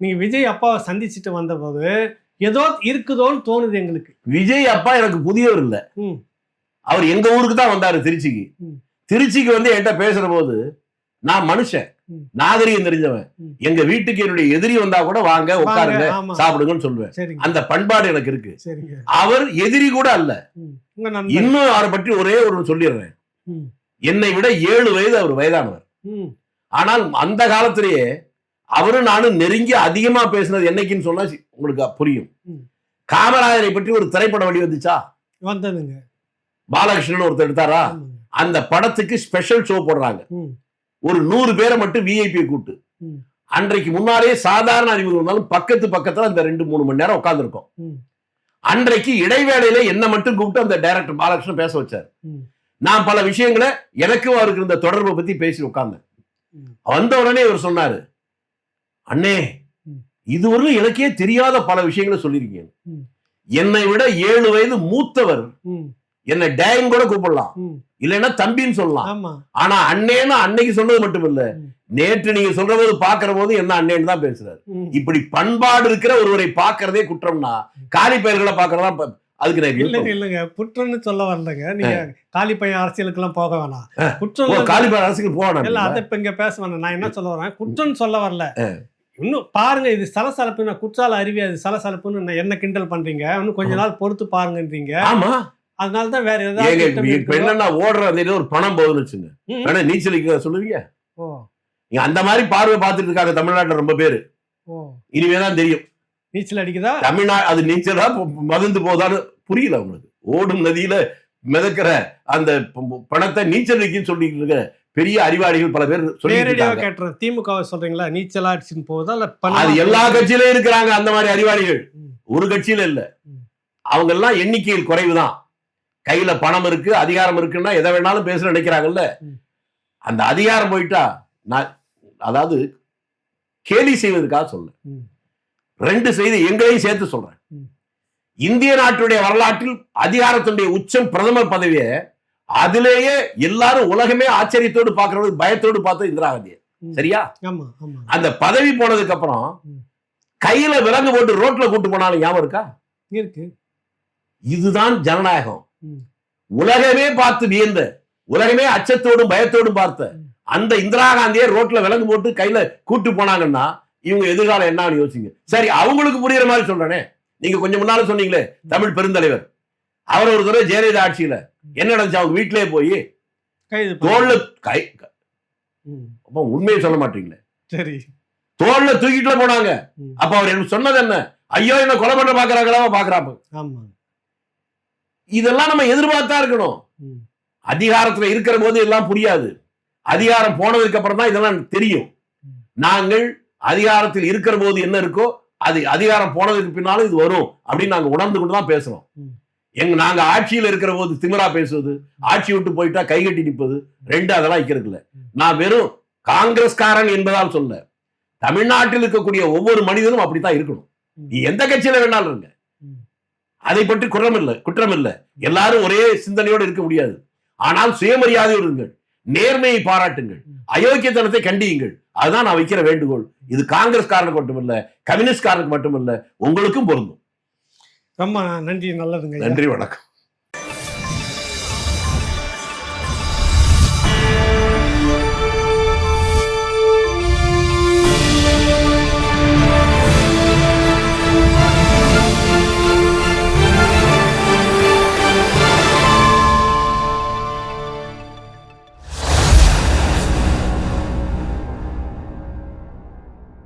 நீங்க விஜய் அப்பாவை சந்திச்சுட்டு வந்த போது ஏதோ இருக்குதோன்னு தோணுது எங்களுக்கு. விஜய் அப்பா எனக்கு புதியவர் இல்ல, அவர் எங்க ஊருக்கு தான் வந்தாரு, திருச்சிக்கு. திருச்சிக்கு வந்து என்கிட்ட பேசுற போது, நான் மனுஷன், நாகரிகம் தெரிஞ்சவன், எங்க வீட்டுக்கு என்னுடைய எதிரி வந்தா கூட வாங்க உட்காருங்க சாப்பிடுங்கன்னு சொல்லுவேன். அந்த பண்பாடு எனக்கு இருக்கு. அவர் எதிரி கூட அல்ல. இன்னும் அவரை பற்றி ஒரே ஒரு சொல்லிடுறேன். என்னை விட 7 வயது அவர் வயதானவர். ஆனால் அந்த காலத்திலேயே அவரும் நானும் நெருங்கி அதிகமா பேசினது என்னைக்குன்னு சொன்னா உங்களுக்கு புரியும். காமராஜரை பற்றி ஒரு திரைப்படம் வெளி வந்துச்சா? வந்ததுங்க. பாலகிருஷ்ணன் ஒருத்தர் எடுத்தாரா? அந்த படத்துக்கு ஸ்பெஷல் ஷோ போடுறாங்க. ஒரு 100 பேரை மட்டும் விஐபி கூட்டு. அன்றைக்கு முன்னாலே சாதாரண அறிமுகம் இருந்தாலும் பக்கத்துல அந்த 2-3 மணி நேரம் உட்கார்ந்து இருக்கோம். அன்றைக்கு இடைவேளையில என்ன மட்டும் கூப்பிட்டு அந்த டைரக்டர் பாலகிருஷ்ணன் பேச வச்சார். நான் பல விஷயங்களை எனக்கும் அவருக்கு இந்த தொடர்பை பத்தி பேசி உட்கார்ந்தேன். வந்த உடனே இவர் சொன்னாரு, அண்ணே இதுவரை எனக்கே தெரியாத பல விஷயங்களை சொல்லிருக்கீங்க. என்னை விட 7 வயது மூத்தவர், என்னை டேன் கூட கூப்பிடலாம், இல்லைன்னா தம்பின்னு சொல்லலாம். ஆனா அண்ணேன்னு அன்னைக்கு சொன்னது மட்டும் இல்ல, நேற்று நீங்க சொல்ற போது பாக்குற போது என்ன அண்ணேன்னு தான் பேசுறாரு. இப்படி பண்பாடு இருக்கிற ஒருவரை பாக்குறதே குற்றம்னா காலி பெயர்களை பாக்குறதா? அதுக்கு இல்லைங்க, குற்றம்னு சொல்ல வரலங்க. நீங்க காலி பையன் அரசியலுக்கு எல்லாம் போக வேணாம். குற்றம் காலி பையன் அரசியலுக்கு போகணும் இல்ல, அதை இப்ப இங்க பேச வேணாம். நான் என்ன சொல்ல வரேன், குற்றம் சொல்ல வரல. இன்னும் பாருங்க, இது சலசலப்பு, குற்றால அருவி, அது சலசலப்புன்னு என்ன கிண்டல் பண்றீங்க. இன்னும் கொஞ்ச நாள் பொறுத்து பாருங்கன்றீங்க. ஆமா, அதனாலதான் வேற ஏதாவது ஓடுறது ஒரு பணம் போகுதுன்னு வச்சுங்க, நீச்சலுக்கு சொல்லுவீங்க. அந்த மாதிரி பார்வை பார்த்துட்டு இருக்காங்க தமிழ்நாட்டுல ரொம்ப பேரு. இனிமேதான் தெரியும் நீச்சல் அடிக்குதா? தமிழ்நாடு அது நீச்சலா மதந்து போதான்னு புரியல அவங்களுக்கு. ஓடும் நதியில மிதக்கிற அந்த பணத்தை நீச்சல் அடிக்குன்னு சொல்லிட்டு இருக்க பெரிய அறிவாளிகள் பல பேர் நேரடியாக கேட்டுறேன். திமுகவை சொல்றீங்களா? நீச்சலா அடிச்சுன்னு போகுதா இல்ல அது எல்லா கட்சியிலும் இருக்கிறாங்க அந்த மாதிரி அறிவாளிகள். ஒரு கட்சியில இல்ல, அவங்க எல்லாம் எண்ணிக்கையில் குறைவுதான். கையில பணம் இருக்கு, அதிகாரம் இருக்குன்னா எதை வேணாலும் பேச நினைக்கிறாங்கல்ல. அந்த அதிகாரம் போயிட்டா நான் அதாவது கேலி செய்வதற்காக சொல்ல, ரெண்டு செய்தி எங்களையும் சேர்த்து சொல்றேன். இந்திய நாட்டுடைய வரலாற்றில் அதிகாரத்தினுடைய உச்சம் பிரதமர் பதவியை, அதிலேயே எல்லாரும் உலகமே ஆச்சரியத்தோடு பார்க்கறது, பயத்தோடு பார்த்து இந்திரா காந்தி. சரியா? அந்த பதவி போனதுக்கு அப்புறம் கையில விலங்கு போட்டு ரோட்ல கூட்டு போனாலும் ஞாபகம் இருக்கா? இருக்கு. இதுதான் ஜனநாயகம். உலகமே பார்த்து வியந்த, உலகமே அச்சத்தோடும் பயத்தோடும் பார்த்த அந்த இந்திரா காந்தியை ரோட்ல விலங்கு போட்டு கையில கூட்டு போனாங்கன்னா இவங்க எதிர்காலம் என்ன யோசிங்க. சரி, அவங்களுக்கு புரியுற மாதிரி சொல்றேனே. நீங்க கொஞ்சம் முன்னால சொன்னீங்களே தமிழ் பெருந்தலைவர், அவர் ஒரு தடவை ஜெயலலிதா ஆட்சியில என்ன நடந்துச்சு, அவங்க வீட்டிலேயே போய் தோல்ல கை, அப்ப உண்மையை சொல்ல மாட்டீங்களே, சரி, தோல்ல தூக்கிட்டுல போனாங்க. அப்ப அவர் எனக்கு சொன்னது என்ன? ஐயோ என்ன கொலை பண்ண பாக்குறாங்களா பாக்குறாப்ப. இதெல்லாம் நம்ம எதிர்பார்த்தா இருக்கணும். அதிகாரத்துல இருக்கிற போது எல்லாம் புரியாது, அதிகாரம் போனதுக்கு அப்புறம் தான் இதெல்லாம் தெரியும். நாங்கள் அதிகாரத்தில் இருக்கிற போது என்ன இருக்கோ அது அதிகாரம் போனதுக்கு பின்னாலும் இது வரும் அப்படின்னு நாங்க உணர்ந்து கொண்டுதான் பேசுறோம். நாங்க ஆட்சியில் இருக்கிற போது திமிரா பேசுவது, ஆட்சி விட்டு போயிட்டா கைகட்டி நிற்பது, ரெண்டு அதெல்லாம் வைக்கிறதுல. நான் வெறும் காங்கிரஸ்காரன் என்பதால் சொல்ல, தமிழ்நாட்டில் இருக்கக்கூடிய ஒவ்வொரு மனிதனும் அப்படித்தான் இருக்கணும். நீ எந்த கட்சியில வேணாலும் இருங்க, அதை பற்றி குற்றம் இல்லை. எல்லாரும் ஒரே சிந்தனையோடு இருக்க முடியாது. ஆனால் சுயமரியாதையோடு இருங்கள், நேர்மையை பாராட்டுங்கள், அயோக்கியத்தனத்தை கண்டியுங்கள். அதுதான் நான் வைக்கிற வேண்டுகோள். இது காங்கிரஸ்காரனுக்கு மட்டுமல்ல, கம்யூனிஸ்ட்காரனுக்கு மட்டுமல்ல, உங்களுக்கும் பொருந்தும். ரொம்ப நன்றி. நல்லதுங்க. நன்றி, வணக்கம்.